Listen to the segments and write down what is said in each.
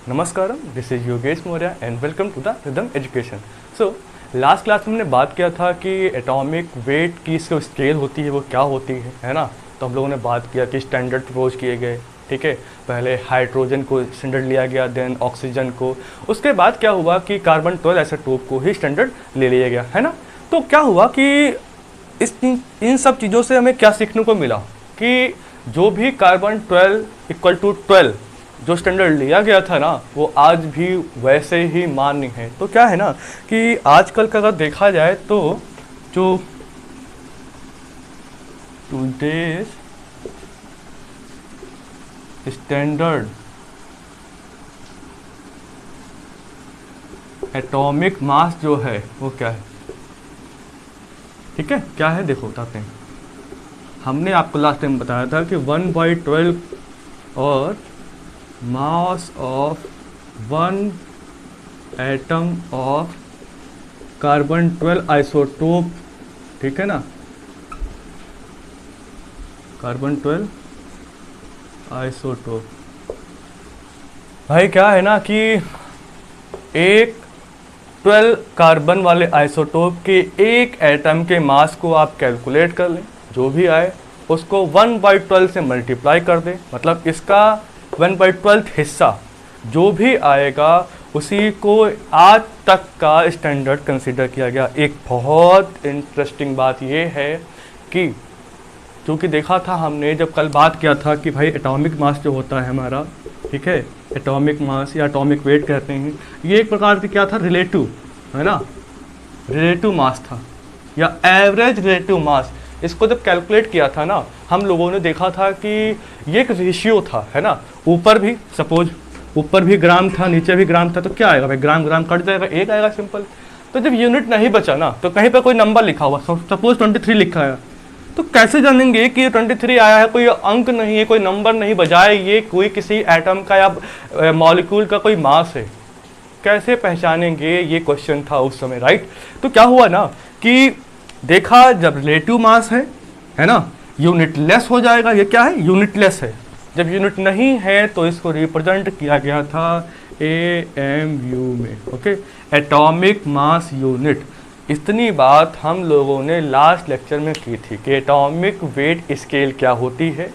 नमस्कारम, this is Yogesh Maurya and welcome to the rhythm education. So last class में हमने बात किया था कि एटॉमिक वेट की जो स्केल होती है वो क्या होती है ना। तो हम लोगों ने बात किया कि स्टैंडर्ड प्रपोज किए गए, ठीक है। पहले हाइड्रोजन को स्टैंडर्ड लिया गया, देन ऑक्सीजन को, उसके बाद क्या हुआ कि कार्बन 12 आइसोटोप को ही स्टैंडर्ड ले लिया गया, है ना। तो क्या हुआ कि इन सब चीज़ों से हमें क्या सीखने को मिला कि जो भी कार्बन 12 इक्वल टू 12 जो स्टैंडर्ड लिया गया था ना, वो आज भी वैसे ही मान्य है। तो क्या है ना कि आजकल का अगर देखा जाए तो जो टुडेज स्टैंडर्ड एटॉमिक मास जो है वो क्या है, ठीक है। क्या है देखो बताते हैं। हमने आपको लास्ट टाइम बताया था कि 1/12 और mass of one atom of carbon 12 isotope, ठीक है ना, कार्बन 12 आइसोटोप। भाई क्या है ना कि एक 12 कार्बन वाले आइसोटोप के एक एटम के मास को आप कैलकुलेट कर लें, जो भी आए उसको 1/12 से मल्टीप्लाई कर दें, मतलब इसका 1/12 हिस्सा जो भी आएगा उसी को आज तक का स्टैंडर्ड कंसीडर किया गया। एक बहुत इंटरेस्टिंग बात यह है कि क्योंकि देखा था हमने जब कल बात किया था कि भाई एटॉमिक मास जो होता है हमारा, ठीक है, एटॉमिक मास या एटॉमिक वेट कहते हैं, ये एक प्रकार से क्या था, रिलेटिव, है ना, रिलेटिव मास था या एवरेज रिलेटिव मास। इसको जब कैलकुलेट किया था ना, हम लोगों ने देखा था कि ये एक रेशियो था, है ना। ऊपर भी सपोज ऊपर भी ग्राम था, नीचे भी ग्राम था, तो क्या आएगा भाई, ग्राम ग्राम कट जाएगा, एक आएगा सिंपल। तो जब यूनिट नहीं बचा ना, तो कहीं पर कोई नंबर लिखा हुआ, सपोज 23 लिखा है, तो कैसे जानेंगे कि 23 आया है, कोई अंक नहीं है, कोई नंबर नहीं, बजाय ये कोई किसी एटम का या मॉलिक्यूल का कोई मास है, कैसे पहचानेंगे, ये क्वेश्चन था उस समय, राइट। तो क्या हुआ ना कि देखा जब रिलेटिव मास है ना, यूनिटलेस हो जाएगा। ये क्या है, यूनिटलेस है। जब यूनिट नहीं है तो इसको रिप्रेजेंट किया गया था AMU में, ओके, एटॉमिक मास यूनिट। इतनी बात हम लोगों ने लास्ट लेक्चर में की थी कि एटॉमिक वेट स्केल क्या होती है,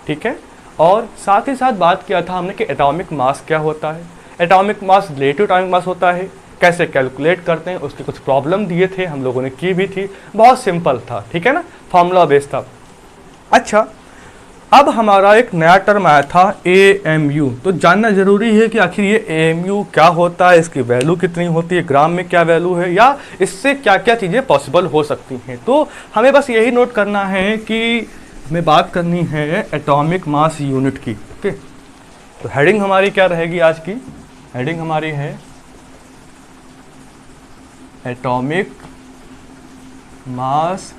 ठीक है। और साथ ही साथ बात किया था हमने कि एटॉमिक मास क्या होता है, atomic mass relative atomic mass होता है, कैसे कैलकुलेट करते हैं, उसके कुछ प्रॉब्लम दिए थे, हम लोगों ने की भी थी, बहुत सिंपल था, ठीक है ना, फॉर्मूला बेस्ड था। अच्छा, अब हमारा एक नया टर्म आया था AMU। तो जानना जरूरी है कि आखिर ये AMU क्या होता है, इसकी वैल्यू कितनी होती है, ग्राम में क्या वैल्यू है, या इससे क्या क्या चीज़ें पॉसिबल हो सकती हैं। तो हमें बस यही नोट करना है कि हमें बात करनी है एटॉमिक मास यूनिट की, ओके। तो हेडिंग हमारी क्या रहेगी आज की, हेडिंग हमारी है एटॉमिक मास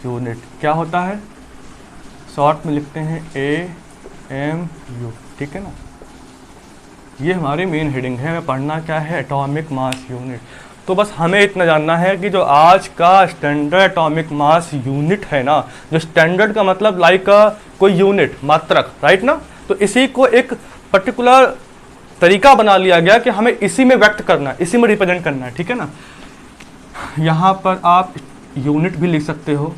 यूनिट। क्या होता है, शॉर्ट में लिखते हैं AMU, ठीक है ना। ये हमारी मेन हेडिंग है, हमें पढ़ना क्या है, एटॉमिक मास यूनिट। तो बस हमें इतना जानना है कि जो आज का स्टैंडर्ड एटॉमिक मास यूनिट है ना, जो स्टैंडर्ड का मतलब लाइक कोई यूनिट, मात्रक, राइट ना, तो इसी को एक पर्टिकुलर तरीका बना लिया गया कि हमें इसी में व्यक्त करना है, इसी में रिप्रेजेंट करना है, ठीक है ना। यहाँ पर आप यूनिट भी लिख सकते हो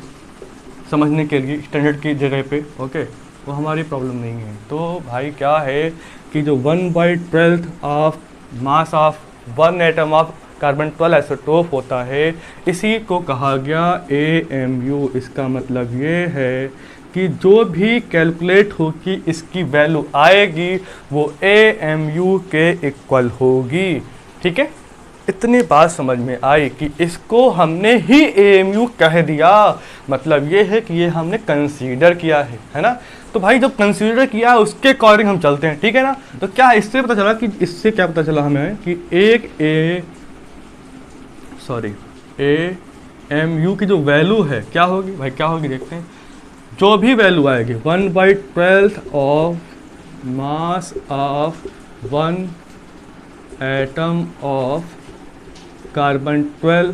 समझने के लिए स्टैंडर्ड की जगह पे, ओके, वो हमारी प्रॉब्लम नहीं है। तो भाई क्या है कि जो 1/12 of mass of one atom of carbon 12 isotope होता है, इसी को कहा गया AMU। इसका मतलब ये है कि जो भी कैलकुलेट होगी इसकी वैल्यू आएगी वो AMU के इक्वल होगी, ठीक है। इतनी बात समझ में आई कि इसको हमने ही AMU कह दिया, मतलब ये है कि ये हमने कंसीडर किया है ना। तो भाई जब कंसीडर किया उसके अकॉर्डिंग हम चलते हैं, ठीक है ना। तो क्या इससे पता चला कि इससे क्या पता चला हमें कि एक AMU की जो वैल्यू है क्या होगी, भाई क्या होगी देखते हैं। जो भी वैल्यू आएगी 1/12 of mass of one atom of carbon 12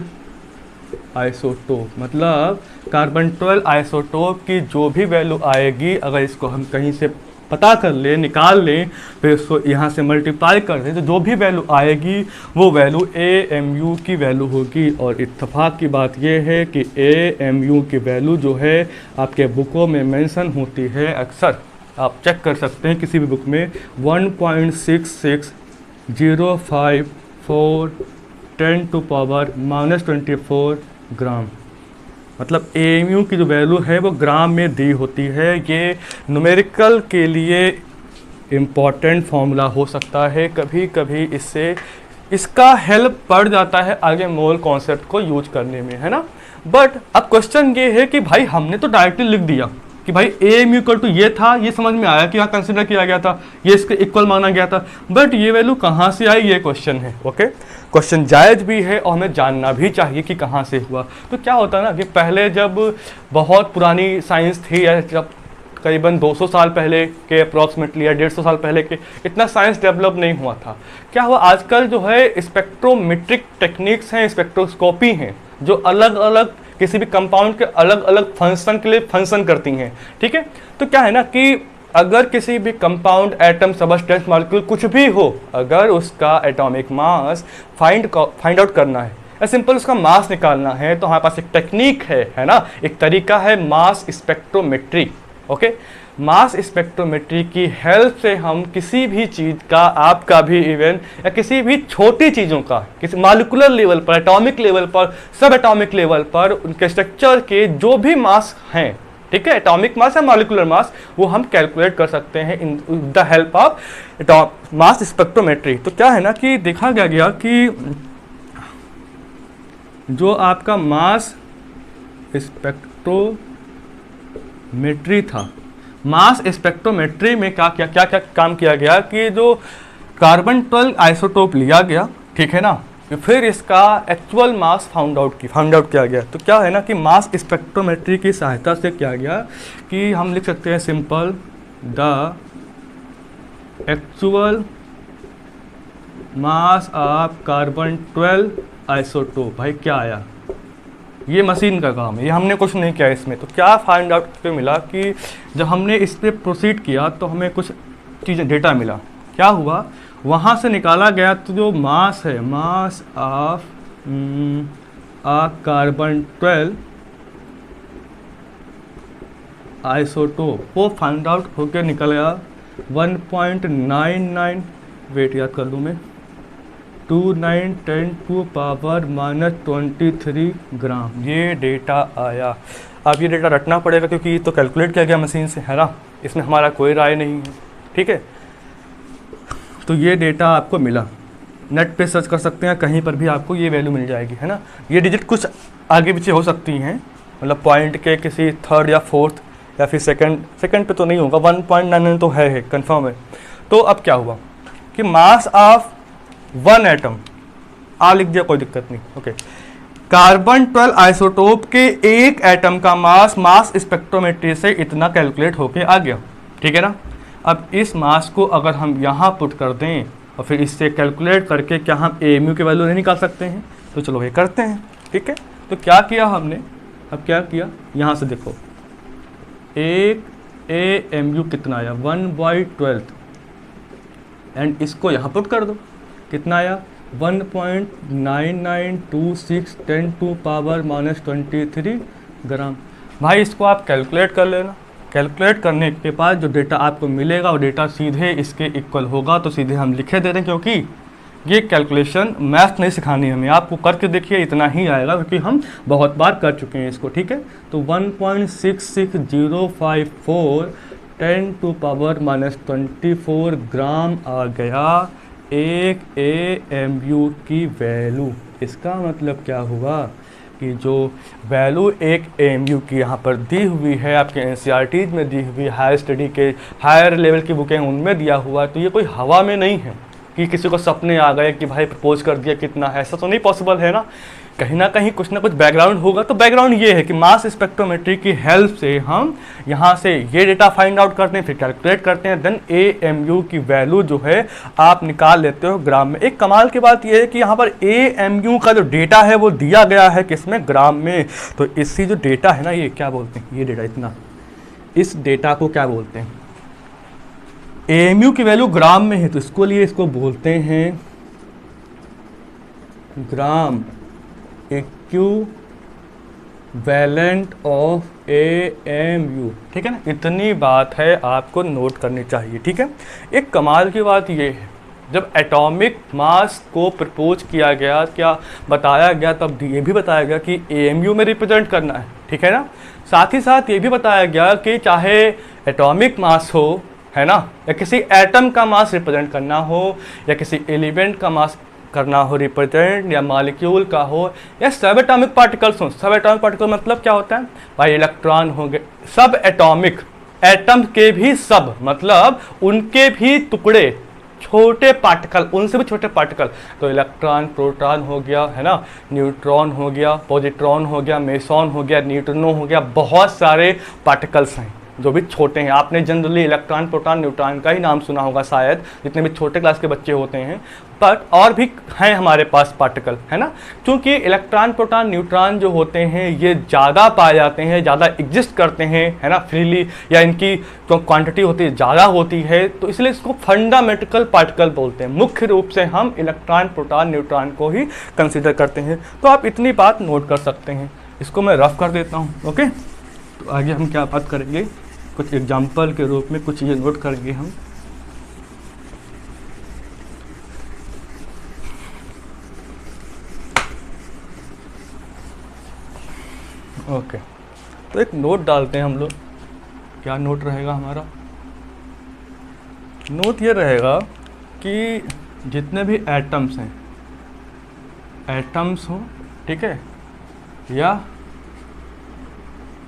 isotope, मतलब कार्बन 12 आइसोटोप की जो भी वैल्यू आएगी, अगर इसको हम कहीं से पता कर ले, निकाल लें, फिर उसको यहाँ से मल्टीप्लाई कर दें, तो जो भी वैल्यू आएगी वो वैल्यू AMU की वैल्यू होगी। और इत्तेफाक की बात ये है कि AMU की वैल्यू जो है आपके बुकों में मेंशन होती है, अक्सर आप चेक कर सकते हैं किसी भी बुक में 1.6605 10⁻⁻24 ग्राम। मतलब AMU की जो वैल्यू है वो ग्राम में दी होती है। ये न्यूमेरिकल के लिए इम्पॉर्टेंट फॉर्मूला हो सकता है, कभी कभी इसका हेल्प पड़ जाता है आगे मोल कॉन्सेप्ट को यूज करने में, है ना। बट अब क्वेश्चन ये है कि भाई हमने तो डायरेक्टली लिख दिया कि भाई AMU इक्वल टू ये था, ये समझ में आया कि यहाँ कंसिडर किया गया था, ये इसके इक्वल माना गया था, बट ये वैल्यू कहाँ से आई, ये क्वेश्चन है। ओके, क्वेश्चन जायज़ भी है और हमें जानना भी चाहिए कि कहाँ से हुआ। तो क्या होता है ना कि पहले जब बहुत पुरानी साइंस थी, या जब करीबन 200 साल पहले के अप्रॉक्सीमेटली या 150 साल पहले के, इतना साइंस डेवलप नहीं हुआ था। क्या हुआ, आजकल जो है स्पेक्ट्रोमेट्रिक टेक्निक्स हैं, स्पेक्ट्रोस्कोपी हैं, जो अलग अलग किसी भी कंपाउंड के अलग अलग फंक्शन के लिए फंक्शन करती हैं, ठीक है। तो क्या है ना कि अगर किसी भी कंपाउंड, एटम, सबस्टेंस, मॉलिक्यूल कुछ भी हो, अगर उसका एटॉमिक मास फाइंड आउट करना है या सिंपल उसका मास निकालना है, तो हमारे पास एक टेक्निक है ना, एक तरीका है mass spectrometry. Okay, mass spectrometry की हेल्प से हम किसी भी चीज़ का, आपका भी इवन, या किसी भी छोटी चीज़ों का, किसी मॉलिक्यूलर लेवल पर, एटॉमिक लेवल पर, सब एटॉमिक लेवल पर उनके स्ट्रक्चर के जो भी मास हैं, ठीक है, एटॉमिक मास या मॉलिक्यूलर मास, वो हम कैलकुलेट कर सकते हैं in the help of mass spectrometry. तो क्या है ना कि देखा गया कि जो आपका मास स्पेक्ट्रोमेट्री था, मास स्पेक्ट्रोमेट्री में क्या काम किया गया कि जो कार्बन 12 आइसोटोप लिया गया, ठीक है ना, फिर इसका एक्चुअल मास फाउंड आउट किया गया। तो क्या है ना कि मास स्पेक्ट्रोमेट्री की सहायता से किया गया कि हम लिख सकते हैं simple the actual mass of carbon 12 isotope. भाई क्या आया, ये मशीन का काम है, ये हमने कुछ नहीं किया इसमें। तो क्या फाइंड आउट पे मिला कि जब हमने इस पर प्रोसीड किया तो हमें कुछ चीज़ें, डेटा मिला। क्या हुआ, वहाँ से निकाला गया तो जो मास है, मास ऑफ कार्बन 12 आइसोटोप, वो फाइंड आउट होकर निकल गया 1.99, वेट याद कर लूँ मैं, 29×10⁻⁻23 ग्राम ये डेटा आया। अब ये डेटा रटना पड़ेगा क्योंकि ये तो कैलकुलेट किया गया मशीन से, है ना, इसमें हमारा कोई राय नहीं है, ठीक है। तो ये डेटा आपको मिला, नेट पे सर्च कर सकते हैं, कहीं पर भी आपको ये वैल्यू मिल जाएगी, है ना। ये डिजिट कुछ आगे पीछे हो सकती हैं, मतलब पॉइंट के किसी थर्ड या फोर्थ या फिर सेकंड पे तो नहीं होगा, 1.99 तो है कंफर्म है। तो अब क्या हुआ कि मास ऑफ वन एटम, लिख दिया, कोई दिक्कत नहीं, ओके। कार्बन 12 आइसोटोप के एक एटम का मास स्पेक्ट्रोमेट्री से इतना कैलकुलेट होके आ गया, ठीक है ना। अब इस मास को अगर हम यहाँ पुट कर दें और फिर इससे कैलकुलेट करके क्या हम AMU की वैल्यू नहीं निकाल सकते हैं? तो चलो ये करते हैं, ठीक है। तो क्या किया हमने, अब क्या किया, यहाँ से देखो, एक AMU कितना आया 1/12 एंड इसको यहाँ पुट कर दो, कितना आया 1.9926 10⁻⁻23 ग्राम। भाई इसको आप कैलकुलेट कर लेना, कैलकुलेट करने के बाद जो डेटा आपको मिलेगा वो डेटा सीधे इसके इक्वल होगा। तो सीधे हम लिखे दे रहे हैं क्योंकि ये कैलकुलेशन मैथ नहीं सिखानी हमें, आपको करके देखिए इतना ही आएगा क्योंकि हम बहुत बार कर चुके हैं इसको, ठीक है। तो 1.66054 10⁻⁻24 ग्राम आ गया एक AMU की वैल्यू। इसका मतलब क्या हुआ कि जो वैल्यू एक AMU की यहाँ पर दी हुई है, आपके NCERT में दी हुई, हायर स्टडी के हायर लेवल की बुकें उनमें दिया हुआ, तो ये कोई हवा में नहीं है कि किसी को सपने आ गए कि भाई प्रपोज कर दिया कितना है, ऐसा तो नहीं पॉसिबल है ना। कहीं ना कहीं कुछ ना कुछ बैकग्राउंड होगा। तो बैकग्राउंड ये है कि मास स्पेक्ट्रोमेट्री की हेल्प से हम यहाँ से ये डेटा फाइंड आउट करते हैं, फिर कैलकुलेट करते हैं, देन AMU की वैल्यू जो है आप निकाल लेते हो ग्राम में। एक कमाल की बात ये है कि यहाँ पर AMU का जो डेटा है वो दिया गया है किसमें, ग्राम में। तो इसी जो डेटा है ना, ये क्या बोलते हैं, ये डेटा इतना, इस डेटा को क्या बोलते हैं, एएमयू की वैल्यू ग्राम में है तो इसको लिए इसको बोलते हैं ग्राम इक्विवेलेंट ऑफ एएमयू। ठीक है ना, इतनी बात है आपको नोट करनी चाहिए। ठीक है, एक कमाल की बात ये है, जब एटॉमिक मास को प्रपोज किया गया, क्या बताया गया, तब ये भी बताया गया कि एएमयू में रिप्रेजेंट करना है। ठीक है ना, साथ ही साथ ये भी बताया गया कि चाहे एटॉमिक मास हो, है ना, या किसी एटम का मास रिप्रेजेंट करना हो, या किसी एलिमेंट का मास करना हो रिप्रेजेंट, या मॉलिक्यूल का हो, या सब एटॉमिक पार्टिकल्स हो। सब एटॉमिक पार्टिकल मतलब क्या होता है भाई? इलेक्ट्रॉन हो गए, सब एटॉमिक, एटम के भी सब मतलब उनके भी टुकड़े, छोटे पार्टिकल, उनसे भी छोटे पार्टिकल, तो इलेक्ट्रॉन, प्रोटॉन हो गया, है ना, न्यूट्रॉन हो गया, पॉजिट्रॉन हो गया, मेसॉन हो गया, न्यूट्रिनो हो गया, बहुत सारे पार्टिकल्स हैं जो भी छोटे हैं। आपने जनरली इलेक्ट्रॉन, प्रोटॉन, न्यूट्रॉन का ही नाम सुना होगा शायद, जितने भी छोटे क्लास के बच्चे होते हैं, बट और भी हैं हमारे पास पार्टिकल, है ना। क्योंकि इलेक्ट्रॉन, प्रोटॉन, न्यूट्रॉन जो होते हैं ये ज़्यादा पाए जाते हैं, ज़्यादा एग्जिस्ट करते हैं, है ना, फ्रीली, या इनकी जो क्वांटिटी होती है ज़्यादा होती है, तो इसलिए इसको फंडामेंटल पार्टिकल बोलते हैं। मुख्य रूप से हम इलेक्ट्रॉन, प्रोटॉन, न्यूट्रॉन को ही कंसिडर करते हैं। तो आप इतनी बात नोट कर सकते हैं। इसको मैं रफ कर देता हूँ। ओके, तो आगे हम क्या बात करेंगे, कुछ एग्जाम्पल के रूप में कुछ चीज़ें नोट करेंगे हम। ओके, तो एक नोट डालते हैं हम लोग। क्या नोट रहेगा हमारा? नोट ये रहेगा कि जितने भी एटम्स हैं, एटम्स हो, ठीक है, या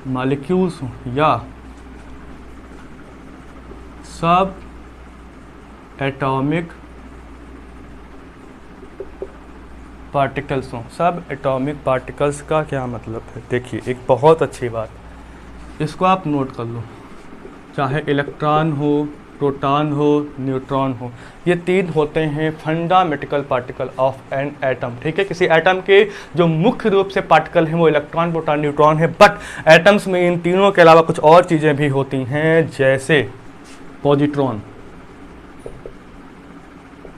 मॉलिक्यूल्स हो, या सब एटॉमिक पार्टिकल्स हों। सब एटॉमिक पार्टिकल्स का क्या मतलब है? देखिए, एक बहुत अच्छी बात, इसको आप नोट कर लो। चाहे इलेक्ट्रॉन हो, प्रोटॉन हो, न्यूट्रॉन हो, ये तीन होते हैं fundamental particle of an atom. ठीक है, किसी एटम के जो मुख्य रूप से पार्टिकल हैं वो इलेक्ट्रॉन, प्रोटॉन, न्यूट्रॉन है। बट एटम्स में इन तीनों के अलावा कुछ और चीज़ें भी होती हैं, जैसे पॉजिट्रॉन।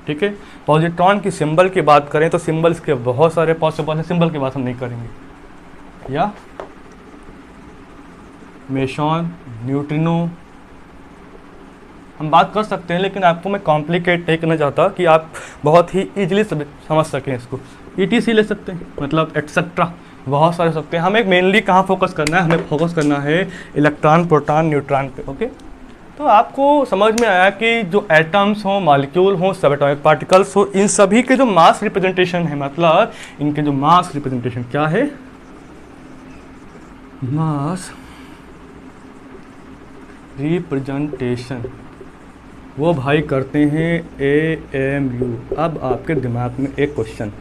ठीक है, पॉजिट्रॉन की सिंबल की बात करें तो सिंबल्स के बहुत सारे पॉसिबल हैं, सिंबल की बात हम नहीं करेंगे। या मेसॉन, न्यूट्रिनो हम बात कर सकते हैं, लेकिन आपको मैं कॉम्प्लिकेट नहीं करना चाहता कि आप बहुत ही इजीली समझ सकें इसको। ETC ले सकते हैं, मतलब एटसेट्रा, बहुत सारे सकते हैं। हमें मेनली कहाँ फोकस करना है? हमें फोकस करना है इलेक्ट्रॉन, प्रोटॉन, न्यूट्रॉन पे। ओके, तो आपको समझ में आया कि जो एटम्स हों, मॉलिक्यूल हों, सब एटॉमिक पार्टिकल्स हो, इन सभी के जो मास रिप्रेजेंटेशन है, मतलब इनके जो मास रिप्रेजेंटेशन क्या है? मास रिप्रेजेंटेशन वो भाई करते हैं AMU। अब आपके दिमाग में एक क्वेश्चन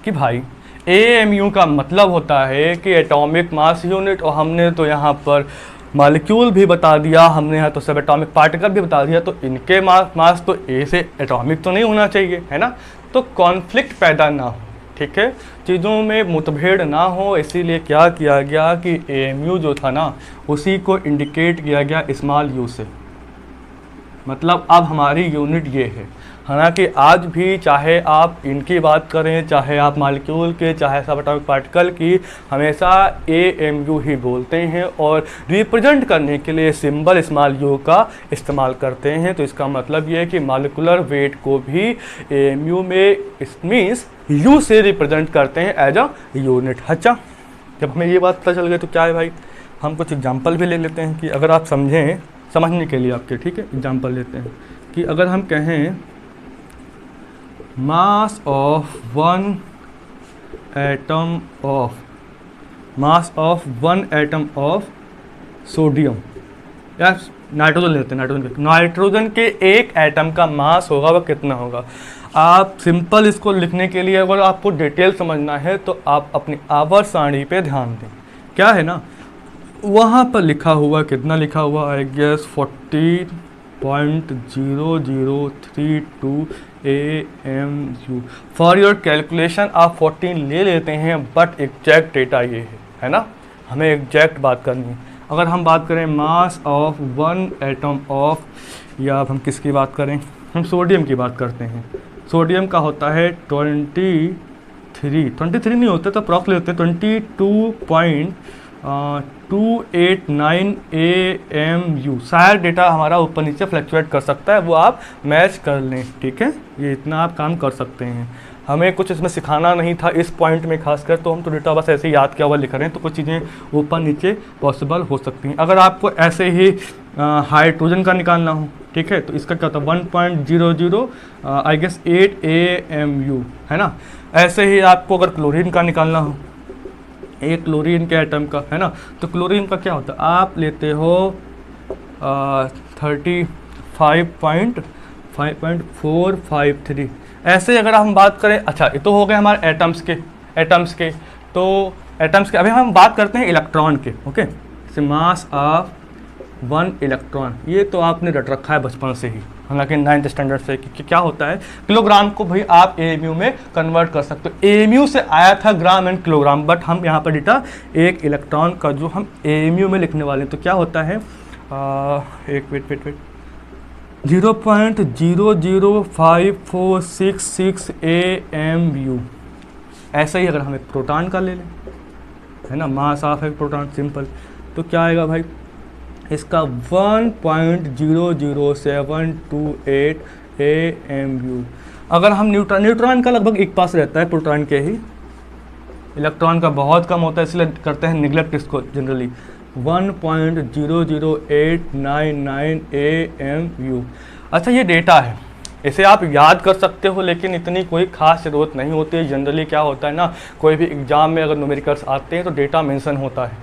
कि भाई AMU का मतलब होता है कि एटॉमिक मास यूनिट, और हमने तो यहाँ पर मॉलिक्यूल भी बता दिया, हमने यहाँ तो सब एटॉमिक पार्टिकल भी बता दिया, तो इनके मास तो A से एटॉमिक तो नहीं होना चाहिए, है ना। तो कॉन्फ्लिक्ट पैदा ना हो, ठीक है, चीज़ों में मुठभेड़ ना हो, इसीलिए क्या किया गया कि AMU जो था ना, उसी को इंडिकेट किया गया स्मॉल u से। मतलब अब हमारी यूनिट ये है। हालांकि आज भी चाहे आप इनकी बात करें, चाहे आप मॉलिक्यूल के, चाहे सब एटॉमिक पार्टिकल की, हमेशा AMU ही बोलते हैं, और रिप्रेजेंट करने के लिए सिंबल स्मॉल u का इस्तेमाल करते हैं। तो इसका मतलब ये है कि मॉलिकुलर वेट को भी AMU में मीन्स u से रिप्रेजेंट करते हैं एज अ यूनिट। अच्छा, जब हमें ये बात पता चल गई तो क्या है भाई, हम कुछ एग्जाम्पल भी ले लेते हैं कि अगर आप समझें, समझने के लिए आपके, ठीक है, एग्जाम्पल लेते हैं कि अगर हम कहें mass of one atom of sodium, या नाइट्रोजन लेते हैं, नाइट्रोजन के एक एटम का मास होगा वह कितना होगा? आप सिंपल इसको लिखने के लिए अगर आपको डिटेल समझना है तो आप अपनी आवर्त सारणी पे ध्यान दें। क्या है ना, वहाँ पर लिखा हुआ, कितना लिखा हुआ, I guess 40.0032 AMU। For your calculation आप 14 ले लेते हैं, बट एग्जैक्ट डेटा ये है ना, हमें एग्जैक्ट बात करनी है। अगर हम बात करें mass of one atom of, या अब हम किसकी बात करें, हम सोडियम की बात करते हैं। सोडियम का होता है 23 नहीं होते तो अप्रॉक्स होते हैं 22.289 AMU। शायद डेटा हमारा ऊपर नीचे फ्लक्चुएट कर सकता है, वो आप मैच कर लें, ठीक है। ये इतना आप काम कर सकते हैं। हमें कुछ इसमें सिखाना नहीं था इस पॉइंट में खासकर, तो हम तो डेटा बस ऐसे ही याद किया हुआ लिख रहे हैं, तो कुछ चीज़ें ऊपर नीचे पॉसिबल हो सकती हैं। अगर आपको ऐसे ही हाइड्रोजन का निकालना हो, ठीक है, तो इसका क्या होता है 1.00 आई गेस 8 AMU, है ना। ऐसे ही आपको अगर क्लोरीन का निकालना हो, एक क्लोरीन के एटम का, है ना, तो क्लोरीन का क्या होता है, आप लेते हो 35.453। ऐसे अगर हम बात करें, अच्छा ये तो हो गए हमारे एटम्स के, तो एटम्स के अभी हम बात करते हैं इलेक्ट्रॉन के, ओके। जैसे मास ऑफ वन इलेक्ट्रॉन, ये तो आपने रट रखा है बचपन से ही, हालांकि 9th स्टैंडर्ड से, कि क्या होता है किलोग्राम को भाई आप AMU में कन्वर्ट कर सकते हो। AMU से आया था ग्राम एंड किलोग्राम, बट हम यहाँ पर डेटा एक इलेक्ट्रॉन का जो हम AMU में लिखने वाले हैं, तो क्या होता है एक वेट 0.00546 AMU। ऐसा ही अगर हम एक प्रोटॉन का ले लें, है ना, मास ऑफ एक प्रोटॉन, सिंपल, तो क्या आएगा भाई इसका 1.00728 AMU। अगर हम न्यूट्रॉन का लगभग एक पास रहता है प्रोटॉन के ही, इलेक्ट्रॉन का बहुत कम होता है, इसलिए करते हैं निगलेक्ट इसको जनरली। 1.00899 AMU। अच्छा ये डेटा है, इसे आप याद कर सकते हो, लेकिन इतनी कोई खास ज़रूरत नहीं होती है। जनरली क्या होता है ना, कोई भी एग्जाम में अगर न्यूमेरिकल्स आते हैं तो डेटा मेंशन होता है।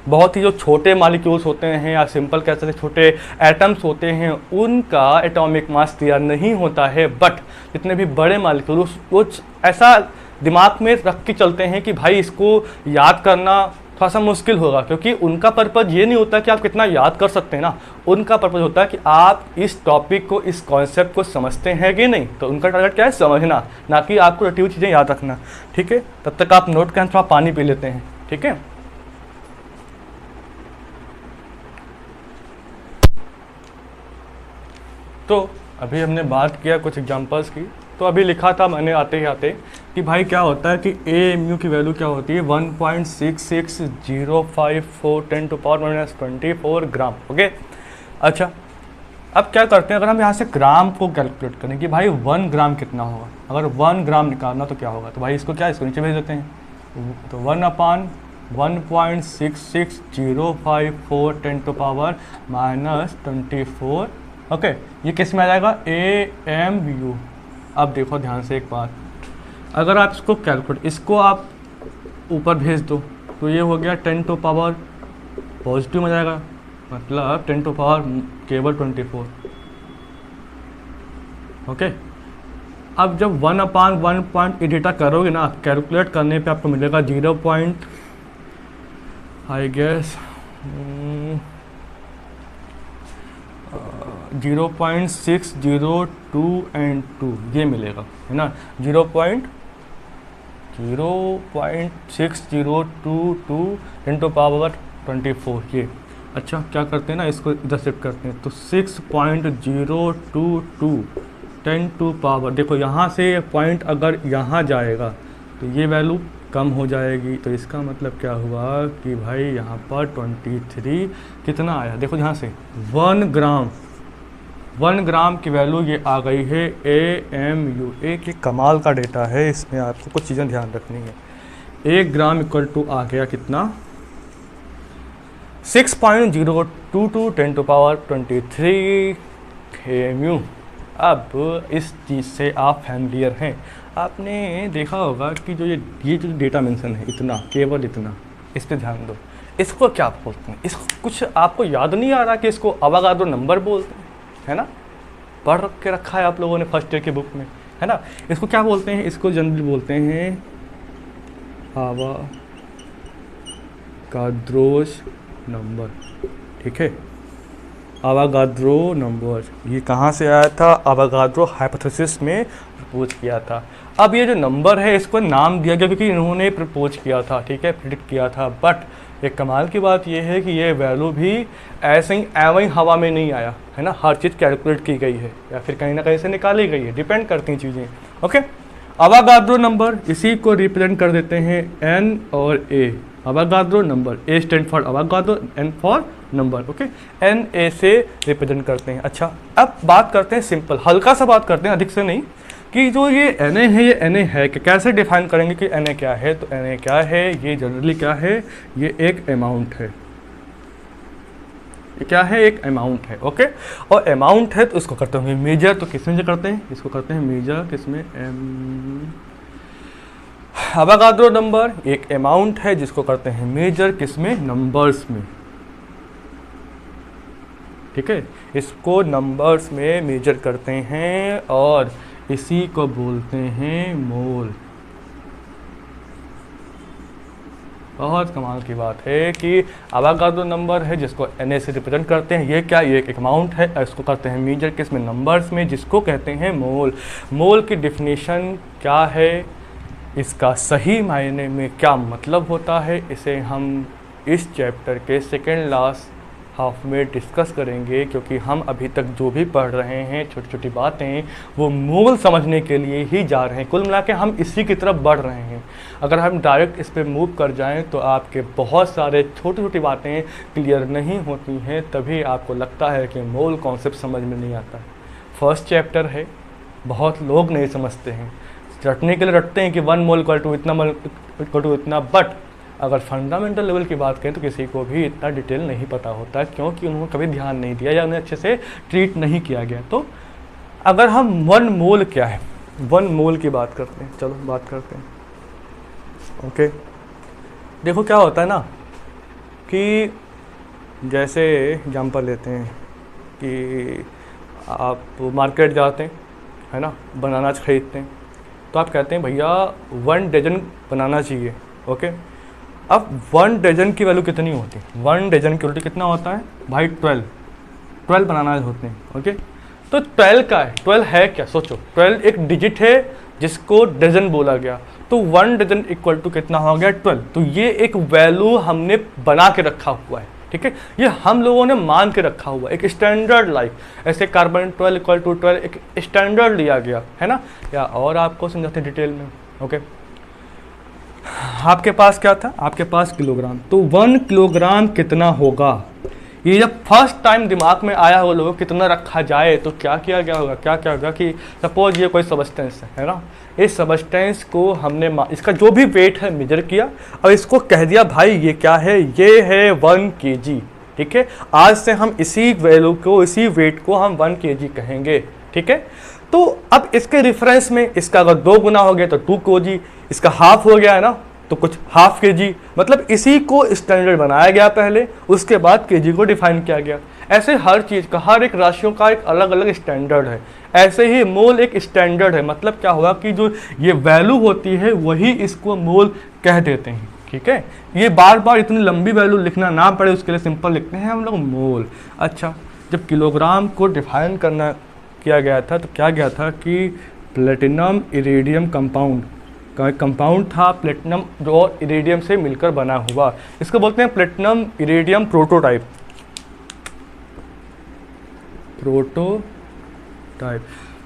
बहुत ही जो छोटे मालिक्यूल्स होते हैं, या सिंपल कह सकते हैं छोटे एटम्स होते हैं, उनका एटॉमिक मास तैयार नहीं होता है। बट जितने भी बड़े मालिक्यूल्स, वो ऐसा दिमाग में रख के चलते हैं कि भाई इसको याद करना थोड़ा सा मुश्किल होगा, क्योंकि उनका पर्पज़ ये नहीं होता कि आप कितना याद कर सकते हैं ना, उनका पर्पज़ होता है कि आप इस टॉपिक को, इस कॉन्सेप्ट को समझते हैं कि नहीं। तो उनका टारगेट क्या है, समझना, ना कि आपको रटी हुई चीज़ें याद रखना, ठीक है। तब तक आप नोट करें, थोड़ा पानी पी लेते हैं, ठीक है। तो अभी हमने बात किया कुछ एग्जांपल्स की, तो अभी लिखा था मैंने आते ही आते कि भाई क्या होता है कि AMU की वैल्यू क्या होती है 1.66054 ग्राम, ओके। अच्छा अब क्या करते हैं, अगर हम यहाँ से ग्राम को कैलकुलेट करें कि भाई 1 ग्राम कितना होगा, अगर 1 ग्राम निकालना तो क्या होगा, तो भाई इसको क्या, इसको नीचे भेज देते हैं, तो 1/1.66054 ओके। ये किस में आ जाएगा, AMU। अब देखो ध्यान से एक बात, अगर आप इसको कैलकुलेट, इसको आप ऊपर भेज दो, तो ये हो गया 10 टू पावर पॉजिटिव में जाएगा, मतलब 10 टू पावर केवल 24, ओके। अब जब 1/1 डेटा करोगे ना, कैलकुलेट करने पे आपको मिलेगा 0.602 ये मिलेगा, है ना, 0.6022 इंटू पावर 24 ये। अच्छा क्या करते हैं ना, इसको इधर शिफ्ट करते हैं, तो 6.022 10 टू पावर, देखो यहाँ से पॉइंट अगर यहाँ जाएगा तो ये वैल्यू कम हो जाएगी, तो इसका मतलब क्या हुआ कि भाई यहाँ पर 23 कितना आया, देखो यहाँ से 1 ग्राम की वैल्यू ये आ गई है AMU। एक ये कमाल का डेटा है, इसमें आपको कुछ चीज़ें ध्यान रखनी है। 1 ग्राम इक्वल टू आ गया कितना, 6.022 10 टू पावर 23 AMU। अब इस चीज़ से आप फैमिलियर हैं, आपने देखा होगा कि जो ये जो डेटा मेंशन है, इतना, केवल इतना, इस पर ध्यान दो। इसको क्या बोलते हैं, इसको कुछ आपको याद नहीं आ रहा कि इसको अवागाद्रो नंबर बोलते हैं, है ना, पढ़ के रखा है आप लोगों ने फर्स्ट ईयर के बुक में, है ना। इसको क्या बोलते हैं, इसको जनरली बोलते हैं अवागाद्रोस नंबर, ठीक है, अवागाद्रो नंबर। ये कहाँ से आया था, अवागाद्रो हाइपोथेसिस में प्रपोज किया था। अब ये जो नंबर है इसको नाम दिया गया क्योंकि इन्होंने प्रपोज किया था, ठीक है, प्रेडिक्ट किया था, बट एक कमाल की बात यह है कि ये वैल्यू भी ऐसे ही एवं हवा में नहीं आया है ना, हर चीज़ कैलकुलेट की गई है या फिर कहीं ना कहीं से निकाली गई है, डिपेंड करती हैं चीज़ें। ओके, अवागाद्रो नंबर, इसी को रिप्रेजेंट कर देते हैं एन और A. Avogadro number, A stand for Avogadro, N for number. Okay, N A से रिप्रेजेंट करते हैं। अच्छा, अब बात करते हैं सिंपल, हल्का सा बात करते हैं, अधिक से नहीं, कि जो ये एन ए है, ये एन ए है कि कैसे डिफाइन करेंगे कि एन ए क्या है। तो एन ए क्या है, ये जनरली क्या है, ये एक अमाउंट है। ये क्या है, एक अमाउंट है। ओके, और अमाउंट है तो इसको करते हैं मेजर, तो किस में करते हैं, इसको करते हैं मेजर, किसमें, अवागाद्रो नंबर एक अमाउंट है जिसको करते हैं मेजर, किसमें, नंबर्स में। ठीक है, इसको नंबर्स में मेजर करते हैं और इसी को बोलते हैं मोल। बहुत कमाल की बात है कि अवागाद्रो नंबर है जिसको एन से रिप्रेजेंट करते हैं, ये क्या, ये एक अमाउंट है, इसको करते हैं मेजर किस में, नंबर्स में, जिसको कहते हैं मोल। मोल की डिफिनीशन क्या है, इसका सही मायने में क्या मतलब होता है, इसे हम इस चैप्टर के सेकेंड लास्ट हाफ में डिस्कस करेंगे, क्योंकि हम अभी तक जो भी पढ़ रहे हैं छोटी छोटी बातें वो मोल समझने के लिए ही जा रहे हैं। कुल मिला के हम इसी की तरफ बढ़ रहे हैं। अगर हम डायरेक्ट इस पे मूव कर जाएं तो आपके बहुत सारे छोटी छोटी बातें क्लियर नहीं होती हैं, तभी आपको लगता है कि मोल कॉन्सेप्ट समझ में नहीं आता है। फर्स्ट चैप्टर है, बहुत लोग नहीं समझते हैं, रटने के लिए रटते हैं कि 1 मोल इक्वल टू इतना, मोल इक्वल टू इतना, बट अगर फंडामेंटल लेवल की बात करें तो किसी को भी इतना डिटेल नहीं पता होता, क्योंकि उन्होंने कभी ध्यान नहीं दिया या उन्हें अच्छे से ट्रीट नहीं किया गया। तो अगर हम 1 मोल क्या है, 1 मोल की बात करते हैं, चलो बात करते हैं। ओके, देखो क्या होता है ना कि जैसे एग्जांपल लेते हैं कि आप मार्केट जाते हैं, है ना, बनाना खरीदते हैं, तो आप कहते हैं भैया 1 डजन बनाना चाहिए। ओके, अब 1 डजन की वैल्यू कितनी होती है, 1 डजन की वैल्यू कितना होता है भाई, 12 बनाना होते हैं। ओके, तो 12 का है, 12 है क्या, सोचो, 12 एक डिजिट है जिसको डजन बोला गया, तो 1 डजन इक्वल टू कितना हो गया, 12। तो ये एक वैल्यू हमने बना के रखा हुआ है, ठीक है, ये हम लोगों ने मान के रखा हुआ, एक स्टैंडर्ड लाइक, ऐसे कार्बन 12 इक्वल टू 12 एक स्टैंडर्ड लिया गया है ना। या और आपको समझाते हैं डिटेल में। ओके, आपके पास क्या था, आपके पास किलोग्राम, तो 1 किलोग्राम कितना होगा, ये जब फर्स्ट टाइम दिमाग में आया हो लोगों कितना रखा जाए, तो क्या किया गया होगा, क्या क्या होगा कि सपोज ये कोई सबस्टेंस है ना, इस सबस्टेंस को हमने इसका जो भी वेट है मेजर किया और इसको कह दिया भाई ये क्या है, ये है 1 kg। ठीक है, आज से हम इसी वैल्यू को, इसी वेट को हम 1 kg कहेंगे। ठीक है, तो अब इसके रेफरेंस में इसका अगर 2 गुना हो गया तो 2 kg, इसका हाफ हो गया है ना तो कुछ हाफ kg, मतलब इसी को स्टैंडर्ड बनाया गया पहले, उसके बाद kg को डिफाइन किया गया। ऐसे हर चीज़ का, हर एक राशियों का एक अलग अलग स्टैंडर्ड है। ऐसे ही मोल एक स्टैंडर्ड है, मतलब क्या हुआ कि जो ये वैल्यू होती है वही इसको मोल कह देते हैं। ठीक है, ये बार बार इतनी लंबी वैल्यू लिखना ना पड़े उसके लिए सिंपल लिखते हैं हम लोग मोल। अच्छा, जब किलोग्राम को डिफाइन करना किया गया था तो क्या गया था कि प्लेटिनम इरिडियम कंपाउंड का एक कंपाउंड था, प्लेटिनम जो इरिडियम से मिलकर बना हुआ, इसको बोलते हैं platinum iridium prototype.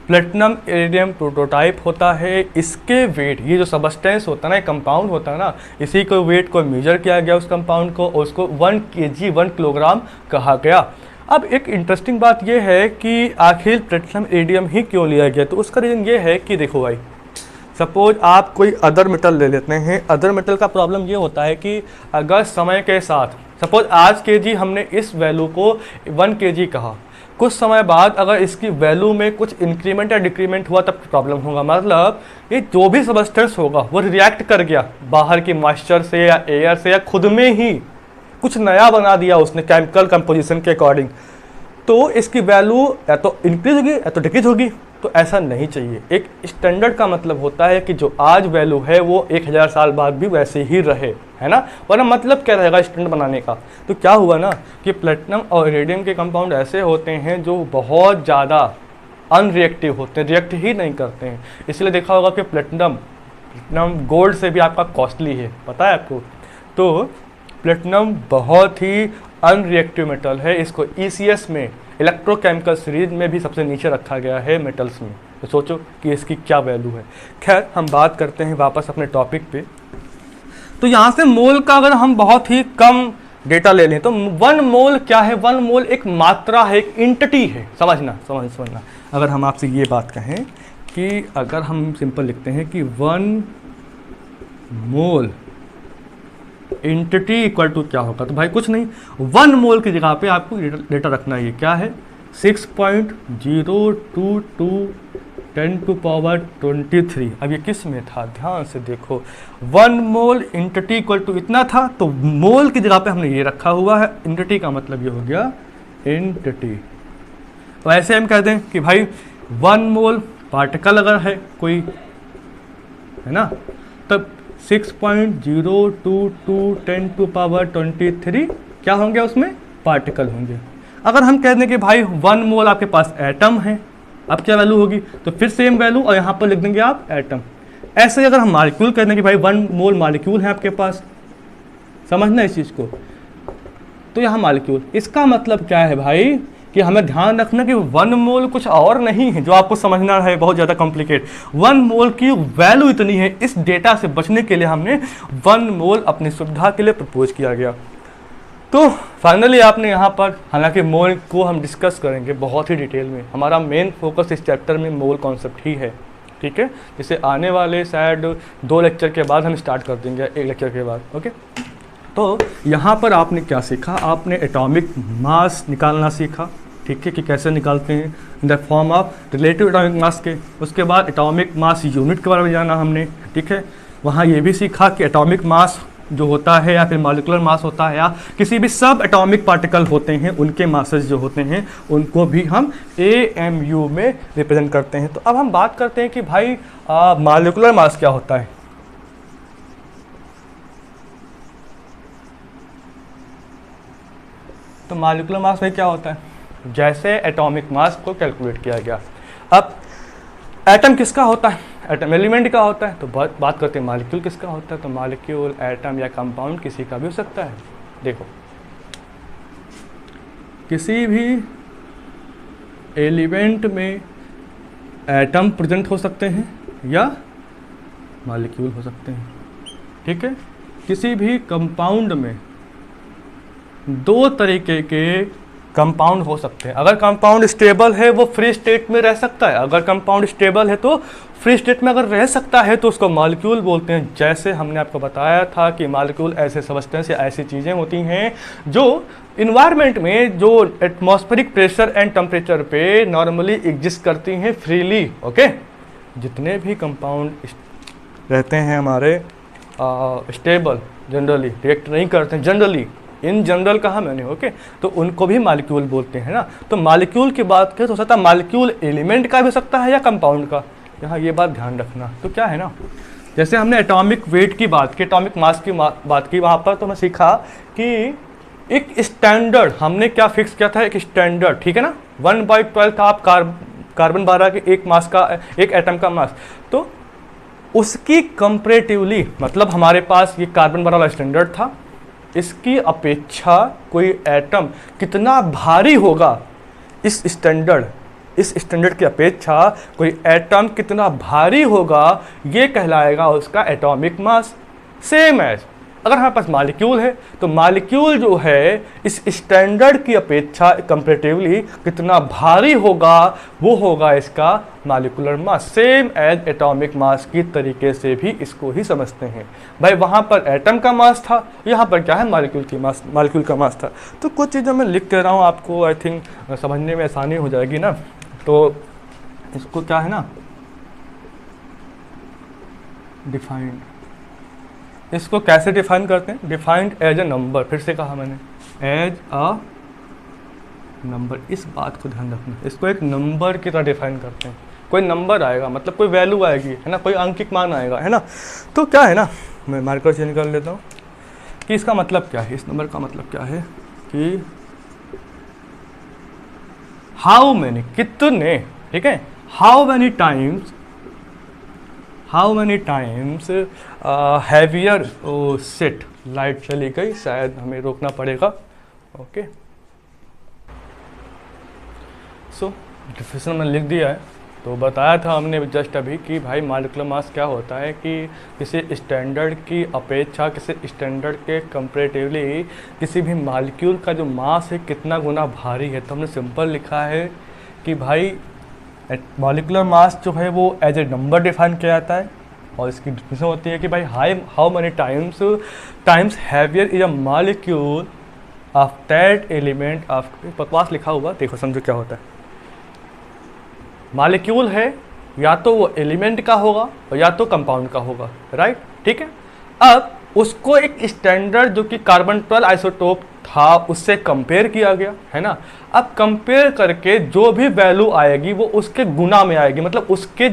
Platinum iridium prototype होता है। इसके वेट, ये जो सबस्टेंस होता है ना, कंपाउंड होता है ना, इसी को वेट को मेजर किया गया उस कंपाउंड को, और उसको 1 kg 1 किलोग्राम कहा गया। अब एक इंटरेस्टिंग बात यह है कि आखिर प्लेटिनम इरिडियम ही क्यों लिया गया, तो उसका रीज़न ये है कि देखो भाई, सपोज आप कोई अदर मेटल ले लेते हैं, अदर मेटल का प्रॉब्लम ये होता है कि अगर समय के साथ, सपोज आज kg हमने इस वैल्यू को 1 kg कहा, कुछ समय बाद अगर इसकी वैल्यू में कुछ इंक्रीमेंट या डिक्रीमेंट हुआ तब प्रॉब्लम होगा। मतलब ये जो भी सबस्टेंस होगा वो रिएक्ट कर गया बाहर की मॉइस्चर से या एयर से, या खुद में ही कुछ नया बना दिया उसने केमिकल कंपोजिशन के अकॉर्डिंग, तो इसकी वैल्यू या तो इंक्रीज होगी या तो डिक्रीज होगी। तो ऐसा नहीं चाहिए। एक स्टैंडर्ड का मतलब होता है कि जो आज वैल्यू है वो 1000 साल बाद भी वैसे ही रहे, है ना, वरना मतलब क्या रहेगा स्टैंडर्ड बनाने का। तो क्या हुआ ना कि प्लेटिनम और इरिडियम के कंपाउंड ऐसे होते हैं जो बहुत ज़्यादा अनरिएक्टिव होते हैं, रिएक्ट ही नहीं करते हैं। इसलिए देखा होगा कि प्लेटिनम गोल्ड से भी आपका कॉस्टली है, पता है आपको। तो प्लेटिनम बहुत ही अनरिएक्टिव मेटल है, इसको ECS में इलेक्ट्रोकेमिकल सीरीज में भी सबसे नीचे रखा गया है मेटल्स में। तो सोचो कि इसकी क्या वैल्यू है। खैर हम बात करते हैं वापस अपने टॉपिक पे। तो यहाँ से मोल का अगर हम बहुत ही कम डेटा ले लें तो 1 मोल क्या है? 1 मोल एक मात्रा है, एक इंटिटी है। समझना अगर हम आपसे ये बात कहें कि अगर हम सिंपल लिखते हैं कि 1 मोल इंटिटी इक्वल टू क्या होगा, तो भाई कुछ नहीं, 1 मोल की जगह पे आपको डेटा रखना है। ये क्या है? 6.022 10⁻23। अब ये किस में था? ध्यान से देखो, 1 मोल इंटिटी इक्वल टू इतना था, तो मोल की जगह पे हमने ये रखा हुआ है। इंटिटी का मतलब ये हो गया इंटिटी। तो ऐसे हम कह दें कि भाई 1 मोल पार्टिकल अगर है कोई, है ना, तब 6.022 10⁻23 क्या होंगे? उसमें पार्टिकल होंगे। अगर हम कह दें कि भाई 1 मोल आपके पास एटम है, अब क्या वैल्यू होगी? तो फिर सेम वैल्यू और यहाँ पर लिख देंगे आप एटम। ऐसे ही अगर हम मॉलिक्यूल कह दें कि भाई 1 मोल मॉलिक्यूल है आपके पास, समझना इस चीज़ को, तो यहाँ मॉलिक्यूल, इसका मतलब क्या है भाई कि हमें ध्यान रखना कि 1 मोल कुछ और नहीं है, जो आपको समझना है बहुत ज़्यादा कॉम्प्लिकेट। 1 मोल की वैल्यू इतनी है। इस डेटा से बचने के लिए हमने 1 मोल अपनी सुविधा के लिए प्रपोज किया गया। तो फाइनली आपने यहाँ पर, हालांकि मोल को हम डिस्कस करेंगे बहुत ही डिटेल में, हमारा मेन फोकस इस चैप्टर में मोल कॉन्सेप्ट ही है, ठीक है। जिसे आने वाले शायद 2 लेक्चर के बाद हम स्टार्ट कर देंगे, 1 लेक्चर के बाद, ओके। तो यहाँ पर आपने क्या सीखा? आपने एटॉमिक मास निकालना सीखा, ठीक है, कि कैसे निकालते हैं in the form of relative atomic mass के। उसके बाद एटॉमिक मास यूनिट के बारे में जाना हमने, ठीक है। वहाँ ये भी सीखा कि एटॉमिक मास जो होता है या फिर मॉलिक्यूलर मास होता है या किसी भी सब एटॉमिक पार्टिकल होते हैं उनके मासेस जो होते हैं उनको भी हम AMU में रिप्रेजेंट करते हैं। तो अब हम बात करते हैं कि भाई मॉलिक्यूलर मास क्या होता है। तो मॉलिक्यूलर मास में क्या होता है? जैसे एटॉमिक मास को कैलकुलेट किया गया। अब एटम किसका होता है? एटम एलिमेंट का होता है। तो बात करते हैं मॉलिक्यूल किसका होता है। तो मॉलिक्यूल, एटम या कंपाउंड किसी का भी हो सकता है। देखो, किसी भी एलिमेंट में एटम प्रेजेंट हो सकते हैं या मॉलिक्यूल हो सकते हैं, ठीक है। किसी भी कंपाउंड में 2 तरीके के कंपाउंड हो सकते हैं। अगर कंपाउंड स्टेबल है वो फ्री स्टेट में रह सकता है। अगर कंपाउंड स्टेबल है तो फ्री स्टेट में अगर रह सकता है तो उसको मॉलिक्यूल बोलते हैं। जैसे हमने आपको बताया था कि मॉलिक्यूल ऐसे सब्सटेंस या ऐसी चीज़ें होती हैं जो इन्वायरमेंट में जो एटमॉस्फेरिक प्रेशर एंड टेम्परेचर पे नॉर्मली एग्जिस्ट करती हैं फ्रीली, ओके। जितने भी कंपाउंड रहते हैं हमारे स्टेबल, जनरली रिएक्ट नहीं करते हैं, जनरली इन जनरल कहा मैंने, ओके, तो उनको भी मॉलिक्यूल बोलते हैं ना। तो मॉलिक्यूल की बात करें तो हो सकता है मॉलिक्यूल एलिमेंट का भी हो सकता है या कंपाउंड का, यहाँ ये बात ध्यान रखना। तो क्या है ना, जैसे हमने एटॉमिक वेट की बात की, एटॉमिक मास की बात की, वहाँ पर तो मैं सीखा कि एक स्टैंडर्ड हमने क्या फिक्स किया था, एक स्टैंडर्ड, ठीक है ना। 1/12 था आप कार्बन 12 के एक मास का, एक एटम का मास, तो उसकी कंपेरेटिवली, मतलब हमारे पास ये कार्बन 12 वाला स्टैंडर्ड था, इसकी अपेक्षा कोई एटम कितना भारी होगा, इस स्टैंडर्ड की अपेक्षा कोई एटम कितना भारी होगा, ये कहलाएगा उसका एटॉमिक मास। सेम एज अगर हमारे पास मॉलिक्यूल है तो मॉलिक्यूल जो है इस स्टैंडर्ड की अपेक्षा कंपैरेटिवली कितना भारी होगा, वो होगा इसका molecular mass. Same as atomic mass की तरीके से भी इसको ही समझते हैं। भाई वहाँ पर एटम का मास था, यहाँ पर क्या है, मॉलिक्यूल का मास था। तो कुछ चीज़ें मैं लिख के रहा हूँ आपको, आई थिंक समझने में आसानी हो जाएगी ना। तो इसको क्या है ना, डिफाइंड, इसको कैसे डिफाइन करते हैं? डिफाइंड एज अ नंबर, फिर से कहा मैंने, एज अ नंबर। इस बात को ध्यान रखना, इसको एक नंबर की तरह डिफाइन करते हैं। कोई नंबर आएगा मतलब कोई वैल्यू आएगी, है ना, कोई अंकिक मान आएगा, है ना। तो क्या है ना, मैं मार्कर चेंज कर लेता हूँ कि इसका मतलब क्या है, इस नंबर का मतलब क्या है कि हाउ मैनी, कितने, ठीक है, how how many times heavier sit, light चली गई, शायद हमें रोकना पड़ेगा। ओके, सो डिफिनेशन मैंने लिख दिया है। तो बताया था हमने जस्ट अभी कि भाई मॉलिक्यूलर मास क्या होता है कि किसी स्टैंडर्ड की अपेक्षा, किसी स्टैंडर्ड के कंपैरेटिवली किसी भी मॉलिक्यूल का जो मास है कितना गुना भारी है। तो हमने सिंपल लिखा है कि भाई मॉलिक्यूलर मास जो है वो एज ए नंबर डिफाइन किया जाता है, और इसकी डिफिनेशन होती है कि भाई how many times heavier is a molecule of that element of, बकवास लिखा हुआ, देखो समझो क्या होता है। मॉलिक्यूल है या तो वो एलिमेंट का होगा और या तो कंपाउंड का होगा, राइट, ठीक है। अब उसको एक स्टैंडर्ड जो कि कार्बन 12 आइसोटोप था उससे कंपेयर किया गया है ना। अब कंपेयर करके जो भी वैल्यू आएगी वो उसके गुना में आएगी, मतलब उसके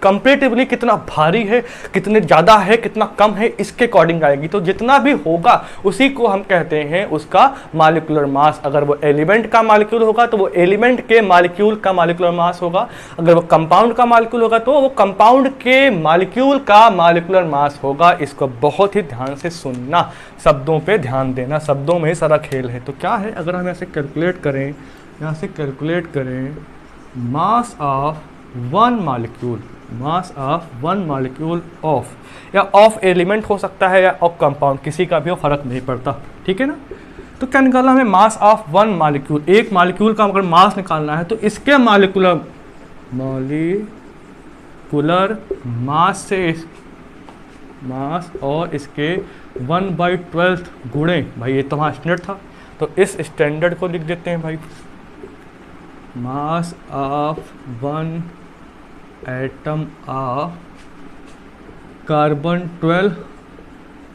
कंपेरेटिवली कितना भारी है, कितने ज़्यादा है, कितना कम है, इसके अकॉर्डिंग आएगी। तो जितना भी होगा उसी को हम कहते हैं उसका मॉलिक्यूलर मास। अगर वो एलिमेंट का मॉलिक्यूल होगा तो वो एलिमेंट के मॉलिक्यूल का मॉलिक्यूलर मास होगा, अगर वो कंपाउंड का मॉलिक्यूल होगा तो वो कंपाउंड के मॉलिक्यूल का मॉलिक्यूलर मास होगा। इसको बहुत ही ध्यान से सुनना, शब्दों पे ध्यान देना, शब्दों में ही सारा खेल है। तो क्या है, अगर हम ऐसे कैलकुलेट करें, यहाँ से कैलकुलेट करें mass of one molecule, mass of one molecule of, या ऑफ एलिमेंट हो सकता है या ऑफ कंपाउंड, किसी का भी हो, फर्क नहीं पड़ता, ठीक है ना। तो क्या निकालना हमें, मास ऑफ वन मॉलिक्यूल, एक मॉलिक्यूल का अगर मास निकालना है तो इसके मॉलिक्यूलर मास से मास और इसके 1/12 गुणे, भाई ये तो वहाँ स्टैंडर्ड था तो इस स्टैंडर्ड को लिख देते हैं भाई, mass of one atom of carbon 12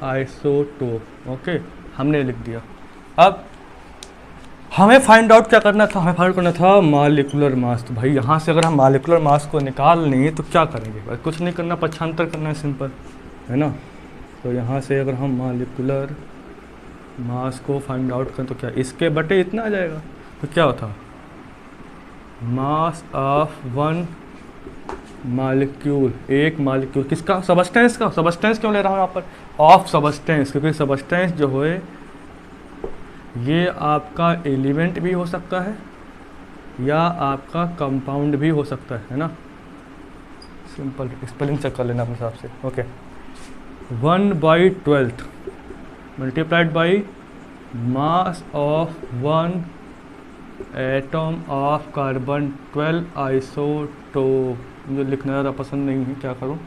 isotope. Okay, हमने लिख दिया। अब हमें फाइंड आउट क्या करना था, हमें फाइंड करना था मॉलिक्यूलर मास। तो भाई यहाँ से अगर हम मॉलिक्यूलर मास को निकाल लें तो क्या करेंगे, भाई कुछ नहीं करना, पक्षांतर करना है, सिंपल है ना। तो यहाँ से अगर हम मॉलिक्यूलर मास को फाइंड आउट करें तो क्या इसके बटे इतना आ जाएगा। तो क्या होता, मास ऑफ वन मॉलिक्यूल, एक मॉलिक्यूल किसका, सबस्टेंस का, सबस्टेंस क्यों ले रहा हूँ यहाँ पर, ऑफ सबस्टेंस, क्योंकि सबस्टेंस जो है ये आपका एलिमेंट भी हो सकता है या आपका कंपाउंड भी हो सकता है ना। सिंपल स्पेलिंग चेक कर लेना अपने हिसाब से। Okay, 1/12 multiplied by mass of one atom of carbon 12 isotope. मुझे लिखना ज़्यादा पसंद नहीं है, क्या करूं।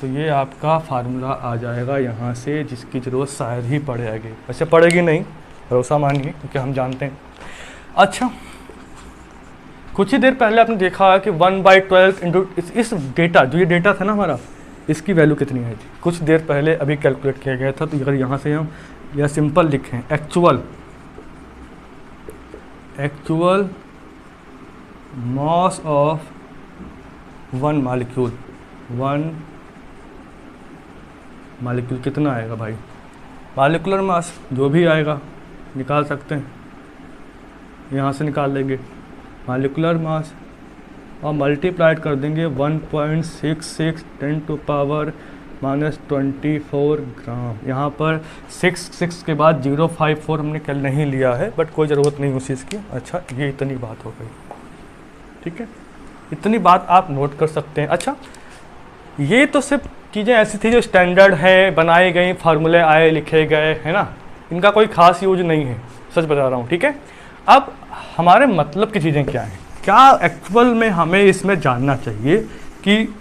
तो ये आपका फार्मूला आ जाएगा यहाँ से, जिसकी ज़रूरत शायद ही पड़ेगी, वैसे पड़ेगी नहीं, भरोसा मानिए, क्योंकि हम जानते हैं। अच्छा, कुछ ही देर पहले आपने देखा कि 1/12 इंटू इस डेटा, जो ये डेटा था ना हमारा, इसकी वैल्यू कितनी है, कुछ देर पहले अभी कैलकुलेट किया गया था। तो अगर यहाँ से हम यह सिंपल लिखें, actual mass of one molecule कितना आएगा भाई, मॉलिक्यूलर मास जो भी आएगा निकाल सकते हैं, यहाँ से निकाल लेंगे मॉलिक्यूलर मास और मल्टीप्लाइड कर देंगे 1.66 10⁻⁻24 ग्राम। यहाँ पर 6 के बाद 054 हमने कल नहीं लिया है, बट कोई ज़रूरत नहीं उस चीज़ की। अच्छा, ये इतनी बात हो गई, ठीक है, इतनी बात आप नोट कर सकते हैं। अच्छा, ये तो सिर्फ चीज़ें ऐसी थी जो स्टैंडर्ड हैं, बनाई गई, फार्मूले आए, लिखे गए, है ना, इनका कोई ख़ास यूज नहीं है, सच बता रहा हूँ, ठीक है। अब हमारे मतलब की चीज़ें क्या हैं, क्या एक्चुअल में हमें इसमें जानना चाहिए कि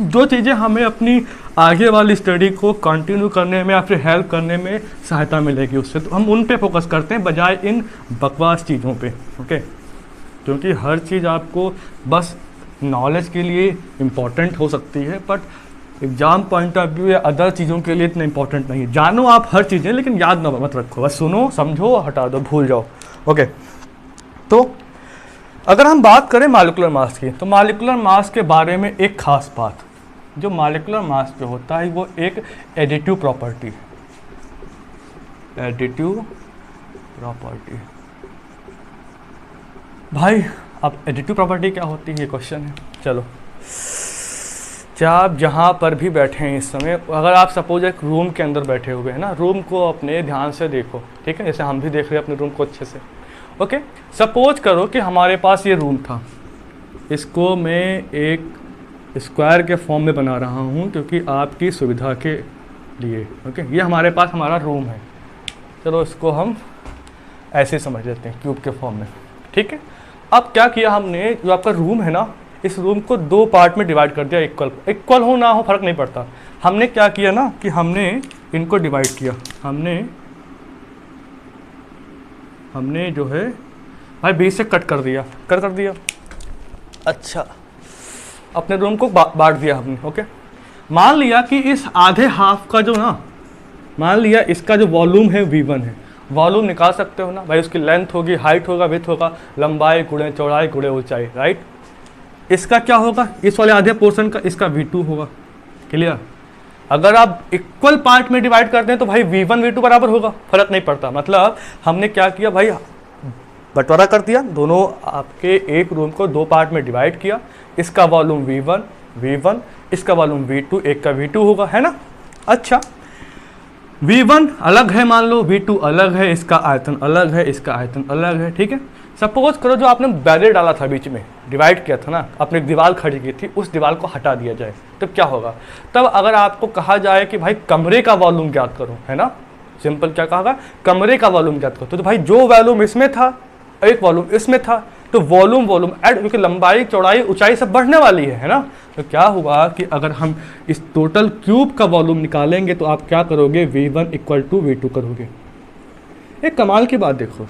जो चीज़ें हमें अपनी आगे वाली स्टडी को कंटिन्यू करने में या फिर हेल्प करने में सहायता मिलेगी उससे, तो हम उन पे फोकस करते हैं बजाय इन बकवास चीज़ों पे। ओके, क्योंकि हर चीज़ आपको बस नॉलेज के लिए इम्पॉर्टेंट हो सकती है, but exam point of view या अदर चीज़ों के लिए इतना इंपॉर्टेंट नहीं है। जानो आप हर चीज़ें, लेकिन याद ना मत रखो, बस सुनो, समझो, हटा दो, भूल जाओ। ओके, तो अगर हम बात करें मॉलिक्यूलर मास की, तो मॉलिक्यूलर मास के बारे में एक खास बात, जो मॉलिक्यूलर मास जो होता है वो एक एडिटिव प्रॉपर्टी है। एडिटिव प्रॉपर्टी, भाई अब एडिटिव प्रॉपर्टी क्या होती है, ये क्वेश्चन है। चलो चाहे आप जहाँ पर भी बैठे हैं इस समय, अगर आप सपोज एक रूम के अंदर बैठे हुए हैं ना, रूम को अपने ध्यान से देखो, ठीक है, जैसे हम भी देख रहे हैं अपने रूम को अच्छे से। ओके, सपोज करो कि हमारे पास ये रूम था, इसको मैं एक स्क्वायर के फॉर्म में बना रहा हूँ क्योंकि आपकी सुविधा के लिए। ओके, ये हमारे पास हमारा रूम है, चलो इसको हम ऐसे समझ लेते हैं क्यूब के फॉर्म में, ठीक है। अब क्या किया हमने, जो आपका रूम है ना, इस रूम को दो पार्ट में डिवाइड कर दिया, इक्वल हो ना हो फर्क नहीं पड़ता। हमने क्या किया ना कि हमने इनको डिवाइड किया, हमने जो है भाई बीच से कट कर दिया, कर दिया। अच्छा, अपने रूम को बांट दिया हमने। ओके, मान लिया कि इस आधे हाफ का जो ना, मान लिया इसका जो वॉल्यूम है V1 है, वॉल्यूम निकाल सकते हो ना भाई, उसकी लेंथ होगी, हाइट होगा, विड्थ होगा, लंबाई गुणे चौड़ाई गुणे ऊंचाई, राइट। इसका क्या होगा, इस वाले आधे पोर्शन का, इसका V2 होगा। क्लियर। अगर आप इक्वल पार्ट में डिवाइड करते हैं तो भाई V1 V2 बराबर होगा, फर्क नहीं पड़ता। मतलब हमने क्या किया भाई, बंटवारा कर दिया, दोनों आपके एक रूम को दो पार्ट में डिवाइड किया, इसका वॉल्यूम V1, इसका वॉल्यूम V2, एक का V2 होगा, है ना। अच्छा, V1 अलग है मान लो, V2 अलग है, इसका आयतन अलग है, इसका आयतन अलग है, ठीक है। सपोज करो जो आपने बैरियर डाला था बीच में, डिवाइड किया था ना, आपने एक दीवार खड़ी की थी, उस दीवार को हटा दिया जाए, तब क्या होगा। तब अगर आपको कहा जाए कि भाई कमरे का वॉल्यूम ज्ञात करो, है ना, सिंपल क्या कहा, कमरे का वॉल्यूम ज्ञात करो, तो भाई जो वॉल्यूम इसमें था, एक वॉल्यूम इसमें था, तो वॉल्यूम ऐड, क्योंकि लंबाई चौड़ाई ऊंचाई सब बढ़ने वाली है ना। तो क्या हुआ कि अगर हम इस टोटल क्यूब का वॉल्यूम निकालेंगे तो आप क्या करोगे, V1 = V2 करोगे। एक कमाल की बात देखो,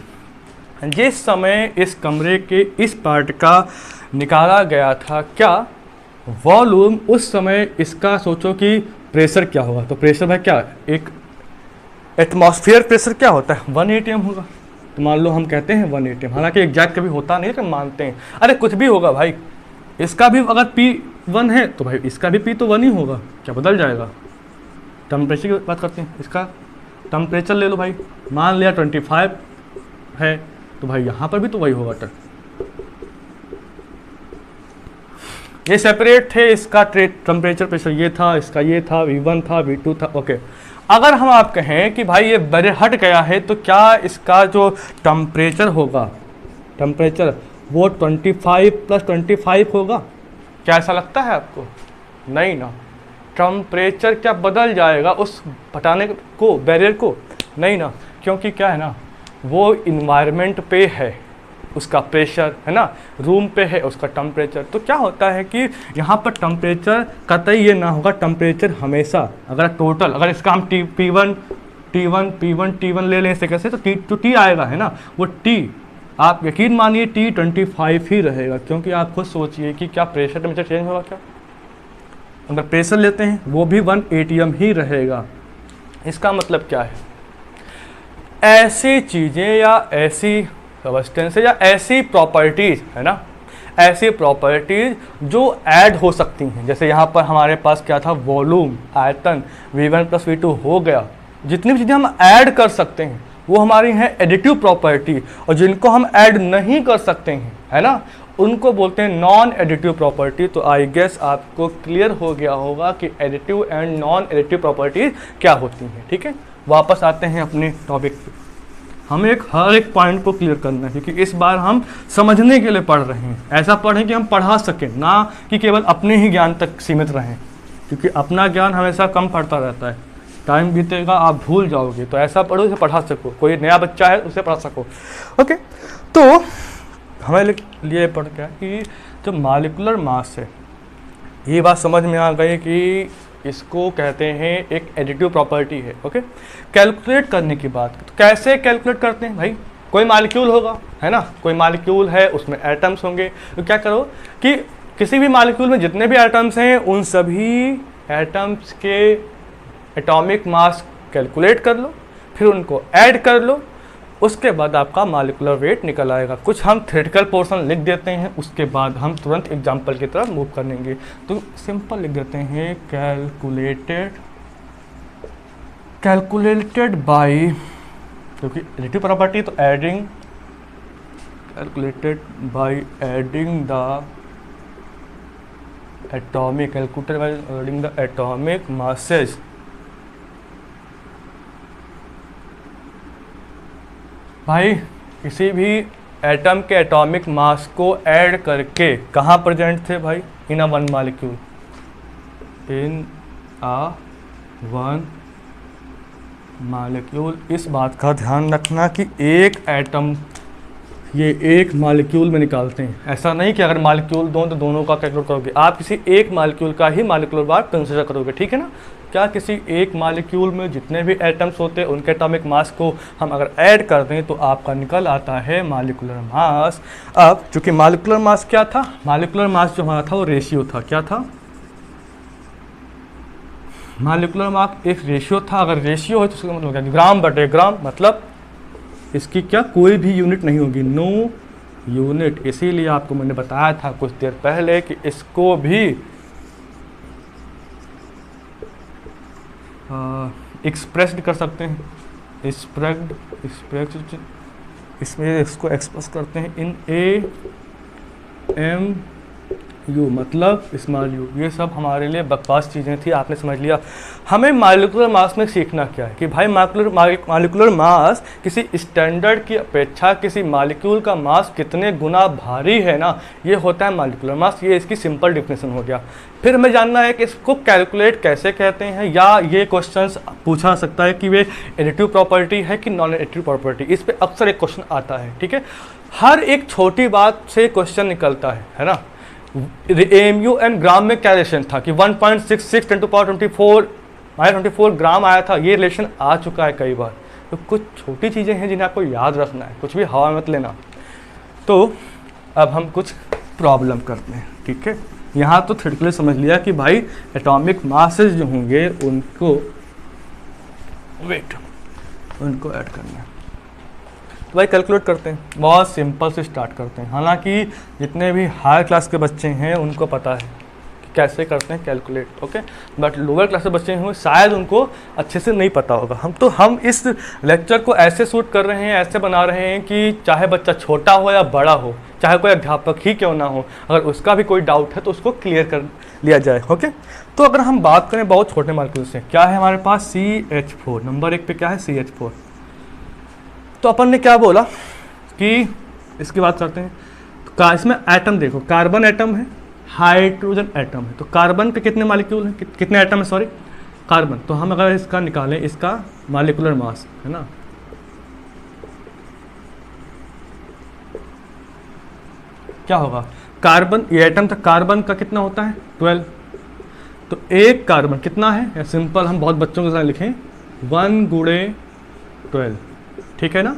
जिस समय इस कमरे के इस पार्ट का निकाला गया था क्या वॉल्यूम, उस समय इसका सोचो कि प्रेशर क्या होगा। तो प्रेशर भाई क्या, एक एटमॉस्फेयर प्रेशर क्या होता है, 1 atm होगा। तो मान लो हम कहते हैं 1 atm, हालांकि एग्जैक्ट कभी होता नहीं, लेकिन मानते हैं, अरे कुछ भी होगा भाई, इसका भी अगर P1 है तो भाई इसका भी P तो 1 ही होगा, क्या बदल जाएगा। टेम्परेचर की बात करते हैं, इसका टेम्परेचर ले लो भाई, मान लिया 25 है, तो भाई यहाँ पर भी तो वही होगा। ये सेपरेट थे, इसका टेम्परेचर प्रेशर ये था, इसका ये था, V1 था, V2 था। ओके, अगर हम आप कहें कि भाई ये बैरियर हट गया है तो क्या इसका जो टेम्परेचर होगा, टेम्परेचर वो 25 + 25 होगा, क्या ऐसा लगता है आपको? नहीं ना, टेम्परेचर क्या बदल जाएगा उस हटाने को, बैरियर को? नहीं ना, क्योंकि क्या है ना, वो इन्वायरमेंट पे है, उसका प्रेशर है ना, रूम पे है उसका टेम्परेचर। तो क्या होता है कि यहाँ पर टेम्परेचर कतई ये ना होगा, टेम्परेचर हमेशा अगर टोटल, अगर इसका हम T1 ले लें इसे कैसे, तो T आएगा, है ना, वो T आप यकीन मानिए T25 ही रहेगा, क्योंकि आप खुद सोचिए कि क्या प्रेशर टेम्परेचर चेंज होगा क्या। अगर प्रेशर लेते हैं वो भी 1 atm ही रहेगा। इसका मतलब क्या है, ऐसी चीज़ें या ऐसी सब्सटेंस या ऐसी प्रॉपर्टीज, है ना, ऐसी प्रॉपर्टीज जो ऐड हो सकती हैं, जैसे यहाँ पर हमारे पास क्या था, वॉल्यूम, आयतन, V1 + V2 हो गया। जितनी भी चीज़ें हम ऐड कर सकते हैं वो हमारी हैं एडिटिव प्रॉपर्टी, और जिनको हम ऐड नहीं कर सकते हैं, है ना, उनको बोलते हैं नॉन एडिटिव प्रॉपर्टी। तो आई गेस आपको क्लियर हो गया होगा कि additive and non additive properties क्या होती हैं। ठीक है, वापस आते हैं अपने टॉपिक पे। हमें हर एक पॉइंट को क्लियर करना है, क्योंकि इस बार हम समझने के लिए पढ़ रहे हैं। ऐसा पढ़ें कि हम पढ़ा सकें, ना कि केवल अपने ही ज्ञान तक सीमित रहें, क्योंकि अपना ज्ञान हमेशा कम पढ़ता रहता है। टाइम बीतेगा आप भूल जाओगे, तो ऐसा पढ़ो उसे पढ़ा सको, कोई नया बच्चा है उसे पढ़ा सको। ओके, तो हमें लिए पढ़ क्या कि जो मॉलिक्यूलर मास है, ये बात समझ में आ गई कि इसको कहते हैं एक एडिटिव प्रॉपर्टी है। ओके, कैलकुलेट करने की बात, तो कैसे कैलकुलेट करते हैं भाई, कोई मॉलिक्यूल होगा, है ना, कोई मॉलिक्यूल है, उसमें एटम्स होंगे, तो क्या करो कि किसी भी मॉलिक्यूल में जितने भी एटम्स हैं उन सभी एटम्स के एटॉमिक मास कैलकुलेट कर लो, फिर उनको ऐड कर लो, उसके बाद आपका मॉलिक्यूलर वेट निकल आएगा। कुछ हम थ्योरेटिकल पोर्शन लिख देते हैं, उसके बाद हम तुरंत एग्जांपल की तरफ मूव करेंगे। तो सिंपल लिख देते हैं कैलकुलेटेड बाय, क्योंकि एडिटिव प्रॉपर्टी तो adding, calculated by adding the atomic calculator by loading the atomic masses. भाई किसी भी एटम के एटॉमिक मास को ऐड करके कहाँ प्रेजेंट थे भाई? In a one molecule, in a one molecule. इस बात का ध्यान रखना कि एक एटम ये एक मॉलिक्यूल में निकालते हैं। ऐसा नहीं कि अगर मॉलिक्यूल दो तो दोनों का कैलकुलेट करोगे, आप किसी एक मॉलिक्यूल का ही मॉलिक्यूलर मास कंसीडर करोगे, ठीक है ना। क्या किसी एक मॉलिक्यूल में जितने भी एटम्स होते हैं उनके एटॉमिक मास को हम अगर ऐड कर दें तो आपका निकल आता है मॉलिक्यूलर मास। अब चूंकि मॉलिक्यूलर मास क्या था, मॉलिक्यूलर मास जो हमारा था वो रेशियो था। क्या था? मॉलिक्यूलर मास एक रेशियो था। अगर रेशियो है तो उसका मतलब क्या? ग्राम बटे ग्राम, मतलब इसकी क्या कोई भी यूनिट नहीं होगी, नो यूनिट। इसीलिए आपको मैंने बताया था कुछ देर पहले कि इसको भी एक्सप्रेस्ड कर सकते हैं, एक्सप्रेस्ड इसमें इसको एक्सप्रेस करते हैं इन ए एम यू, मतलब स्मॉल यू। ये सब हमारे लिए बकवास चीज़ें थी, आपने समझ लिया। हमें मॉलिक्यूलर मास में सीखना क्या है कि भाई मॉलिक्यूलर मास किसी स्टैंडर्ड की अपेक्षा किसी मॉलिक्यूल का मास कितने गुना भारी है ना, ये होता है मॉलिक्यूलर मास। ये इसकी सिंपल डिफिनेशन हो गया। फिर हमें जानना है कि इसको कैलकुलेट कैसे कहते हैं, या ये क्वेश्चन पूछा सकता है कि वे एडिटिव प्रॉपर्टी है कि नॉन एडिटिव प्रॉपर्टी। इस पर अक्सर एक क्वेश्चन आता है, ठीक है। हर एक छोटी बात से क्वेश्चन निकलता है ना। एमयू एंड ग्राम में क्या रिलेशन था कि 1.66 × 10⁻24 ग्राम आया था। ये रिलेशन आ चुका है कई बार। तो कुछ छोटी चीज़ें हैं जिन्हें आपको याद रखना है, कुछ भी हवा मत लेना। तो अब हम कुछ प्रॉब्लम करते हैं, ठीक है। यहाँ तो थ्योरेटिकली समझ लिया कि भाई एटॉमिक मासेस जो होंगे उनको उनको ऐड करना है। तो भाई कैलकुलेट करते हैं, बहुत सिंपल से स्टार्ट करते हैं। हालांकि जितने भी हायर क्लास के बच्चे हैं उनको पता है कि कैसे करते हैं calculate, okay. But lower class के बच्चे हैं शायद उनको अच्छे से नहीं पता होगा। हम इस लेक्चर को ऐसे शूट कर रहे हैं, ऐसे बना रहे हैं कि चाहे बच्चा छोटा हो या बड़ा हो, चाहे कोई अध्यापक ही क्यों ना हो, अगर उसका भी कोई डाउट है तो उसको क्लियर कर लिया जाए, ओके। तो अगर हम बात करें बहुत छोटे मॉलिक्यूल से, क्या है हमारे पास CH4, नंबर 1 पे क्या है CH4। तो अपन ने क्या बोला कि इसकी बात करते हैं। तो इसमें एटम देखो, कार्बन एटम है, हाइड्रोजन एटम है। तो कार्बन के कितने मॉलिक्यूल हैं, कितने एटम है, सॉरी कार्बन। तो हम अगर इसका निकालें, इसका मॉलिक्यूलर मास है ना, क्या होगा? कार्बन ये एटम था, कार्बन का कितना होता है 12। तो एक कार्बन कितना है, या सिंपल हम बहुत बच्चों के साथ लिखें 1 × 12, ठीक है ना।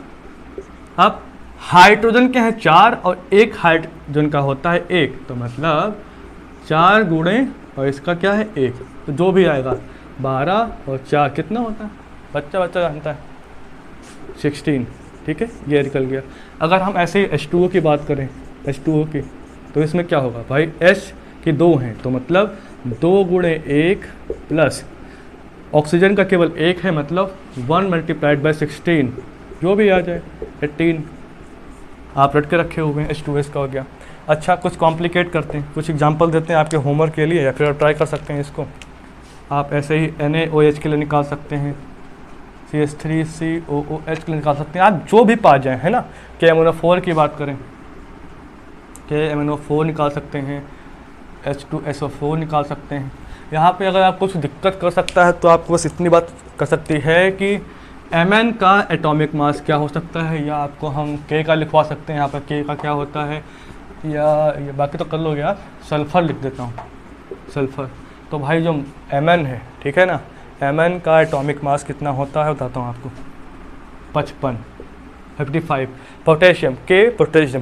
अब हाइड्रोजन के हैं 4 और एक हाइड्रोजन का होता है 1, तो मतलब 4 गुणे और इसका क्या है 1, तो जो भी आएगा 12 और 4 कितना होता है, बच्चा जानता है 16, ठीक है। ये निकल गया। अगर हम ऐसे H2O की बात करें, H2O की, तो इसमें क्या होगा भाई, H की 2 हैं, तो मतलब 2 × 1 प्लस ऑक्सीजन का केवल 1 है, मतलब 1 × 16, जो भी आ जाए 18। आप रट के रखे हुए हैं, H2S का हो गया। अच्छा, कुछ कॉम्प्लिकेट करते हैं, कुछ एग्जांपल देते हैं आपके होमवर्क के लिए, या फिर आप ट्राई कर सकते हैं इसको। आप ऐसे ही NaOH के लिए निकाल सकते हैं, CH3COOH के लिए निकाल सकते हैं, आप जो भी पा जाए, है ना। KMnO4 की बात करें, KMnO4 निकाल सकते हैं, H2SO4 निकाल सकते हैं। यहाँ पे अगर आप कुछ दिक्कत कर सकता है तो आपको बस इतनी बात कर सकती है कि Mn का एटॉमिक मास क्या हो सकता है, या आपको हम K का लिखवा सकते हैं। यहाँ पर K का क्या होता है, या ये बाकी तो कर लोगे आप। सल्फ़र लिख देता हूँ, सल्फ़र। तो भाई जो Mn है, ठीक है ना, Mn का एटॉमिक मास कितना होता है बताता हूँ आपको, 55। पोटेशियम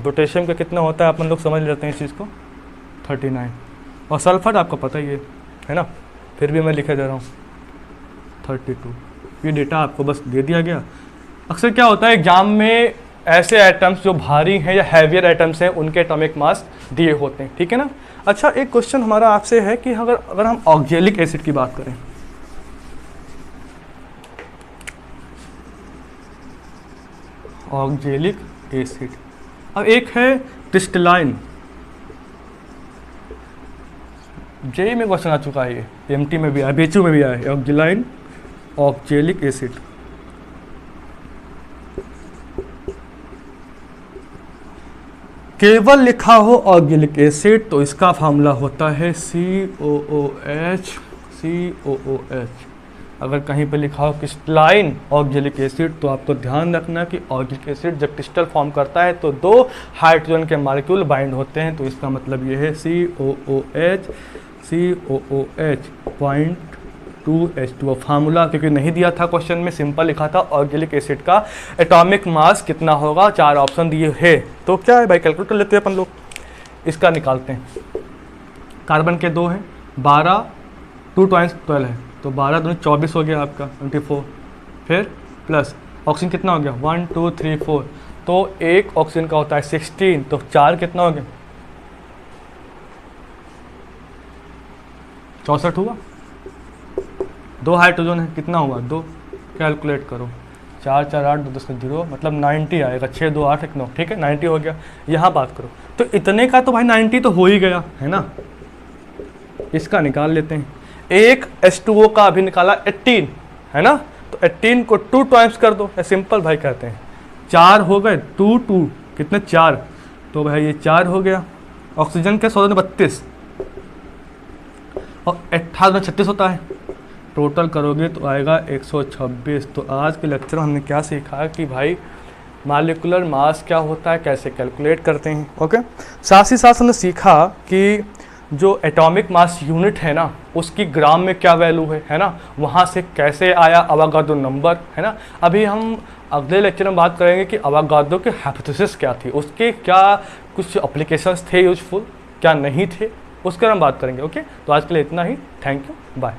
पोटेशियम का कितना होता है, अपन लोग समझ लेते हैं इस चीज़ को, 39। और सल्फ़र आपको पता ही है ना, फिर भी मैं लिखे दे रहा हूँ 32। ये डेटा आपको बस दे दिया गया। अक्सर क्या होता है एग्जाम में, ऐसे एटम्स जो भारी हैं या हैवियर एटम्स हैं उनके एटॉमिक मास दिए होते हैं, ठीक है ना। अच्छा, एक क्वेश्चन हमारा आपसे है कि अगर हम ऑक्जेलिक एसिड की बात करें, ऑक्जेलिक एसिड, अब एक है क्रिस्टलाइन जेई में क्वेश्चन आ चुका है, ये एमटी में भी आया, बीएचयू में भी आया है, ऑक्जेलाइन ऑक्जेलिक एसिड। केवल लिखा हो ऑक्जेलिक एसिड तो इसका फार्मूला होता है COOH। अगर कहीं पे लिखा हो क्रिस्टलाइन ऑक्जेलिक एसिड तो आपको ध्यान रखना कि ऑक्जेलिक एसिड जब क्रिस्टल फॉर्म करता है तो 2 हाइड्रोजन के मॉलिक्यूल बाइंड होते हैं, तो इसका मतलब ये है COOH 0.2H2O। फार्मूला क्योंकि नहीं दिया था क्वेश्चन में, सिंपल लिखा था ऑक्जेलिक एसिड का एटॉमिक मास कितना होगा, 4 ऑप्शन दिए है। तो क्या है भाई, कैलकुलेट कर लेते हैं अपन लोग, इसका निकालते हैं। कार्बन के 2 हैं, 12 2 टाइम्स 12 है, तो 12 दूनी 24 हो गया आपका 24, फिर प्लस ऑक्सीजन कितना हो गया 1 2 3 4, तो एक ऑक्सीजन का होता है 16, तो 4 कितना हो गया 64 हुआ। 2 हाइड्रोजन है, कितना हुआ 2, कैलकुलेट करो, 4 4 8 2 10 0, मतलब 90 आएगा, 6 2 8 1 9, ठीक है 90 हो गया। यहाँ बात करो तो इतने का तो भाई 90 तो हो ही गया है ना, इसका निकाल लेते हैं। एक H2O का अभी निकाला 18 है ना, तो 18 को 2 टाइम्स कर दो, सिंपल भाई कहते हैं 4 हो गए, 2 2 कितने 4, तो भाई ये 4 हो गया। ऑक्सीजन के 16 32 और 18 में 36 होता है, टोटल करोगे तो आएगा 126। तो आज के लेक्चर में हमने क्या सीखा कि भाई मॉलिक्यूलर मास क्या होता है, कैसे कैलकुलेट करते हैं। ओके, साथ ही साथ हमने सीखा कि जो एटॉमिक मास यूनिट है ना उसकी ग्राम में क्या वैल्यू है ना, वहाँ से कैसे आया अवागाड्रो नंबर, है ना। अभी हम अगले लेक्चर में बात करेंगे कि अवागाड्रो की हाइपोथेसिस क्या थी, उसके क्या कुछ एप्लीकेशंस थे यूजफुल, क्या नहीं थे, उसके बारे में बात करेंगे। ओके, तो आज के लिए इतना ही, थैंक यू, बाय।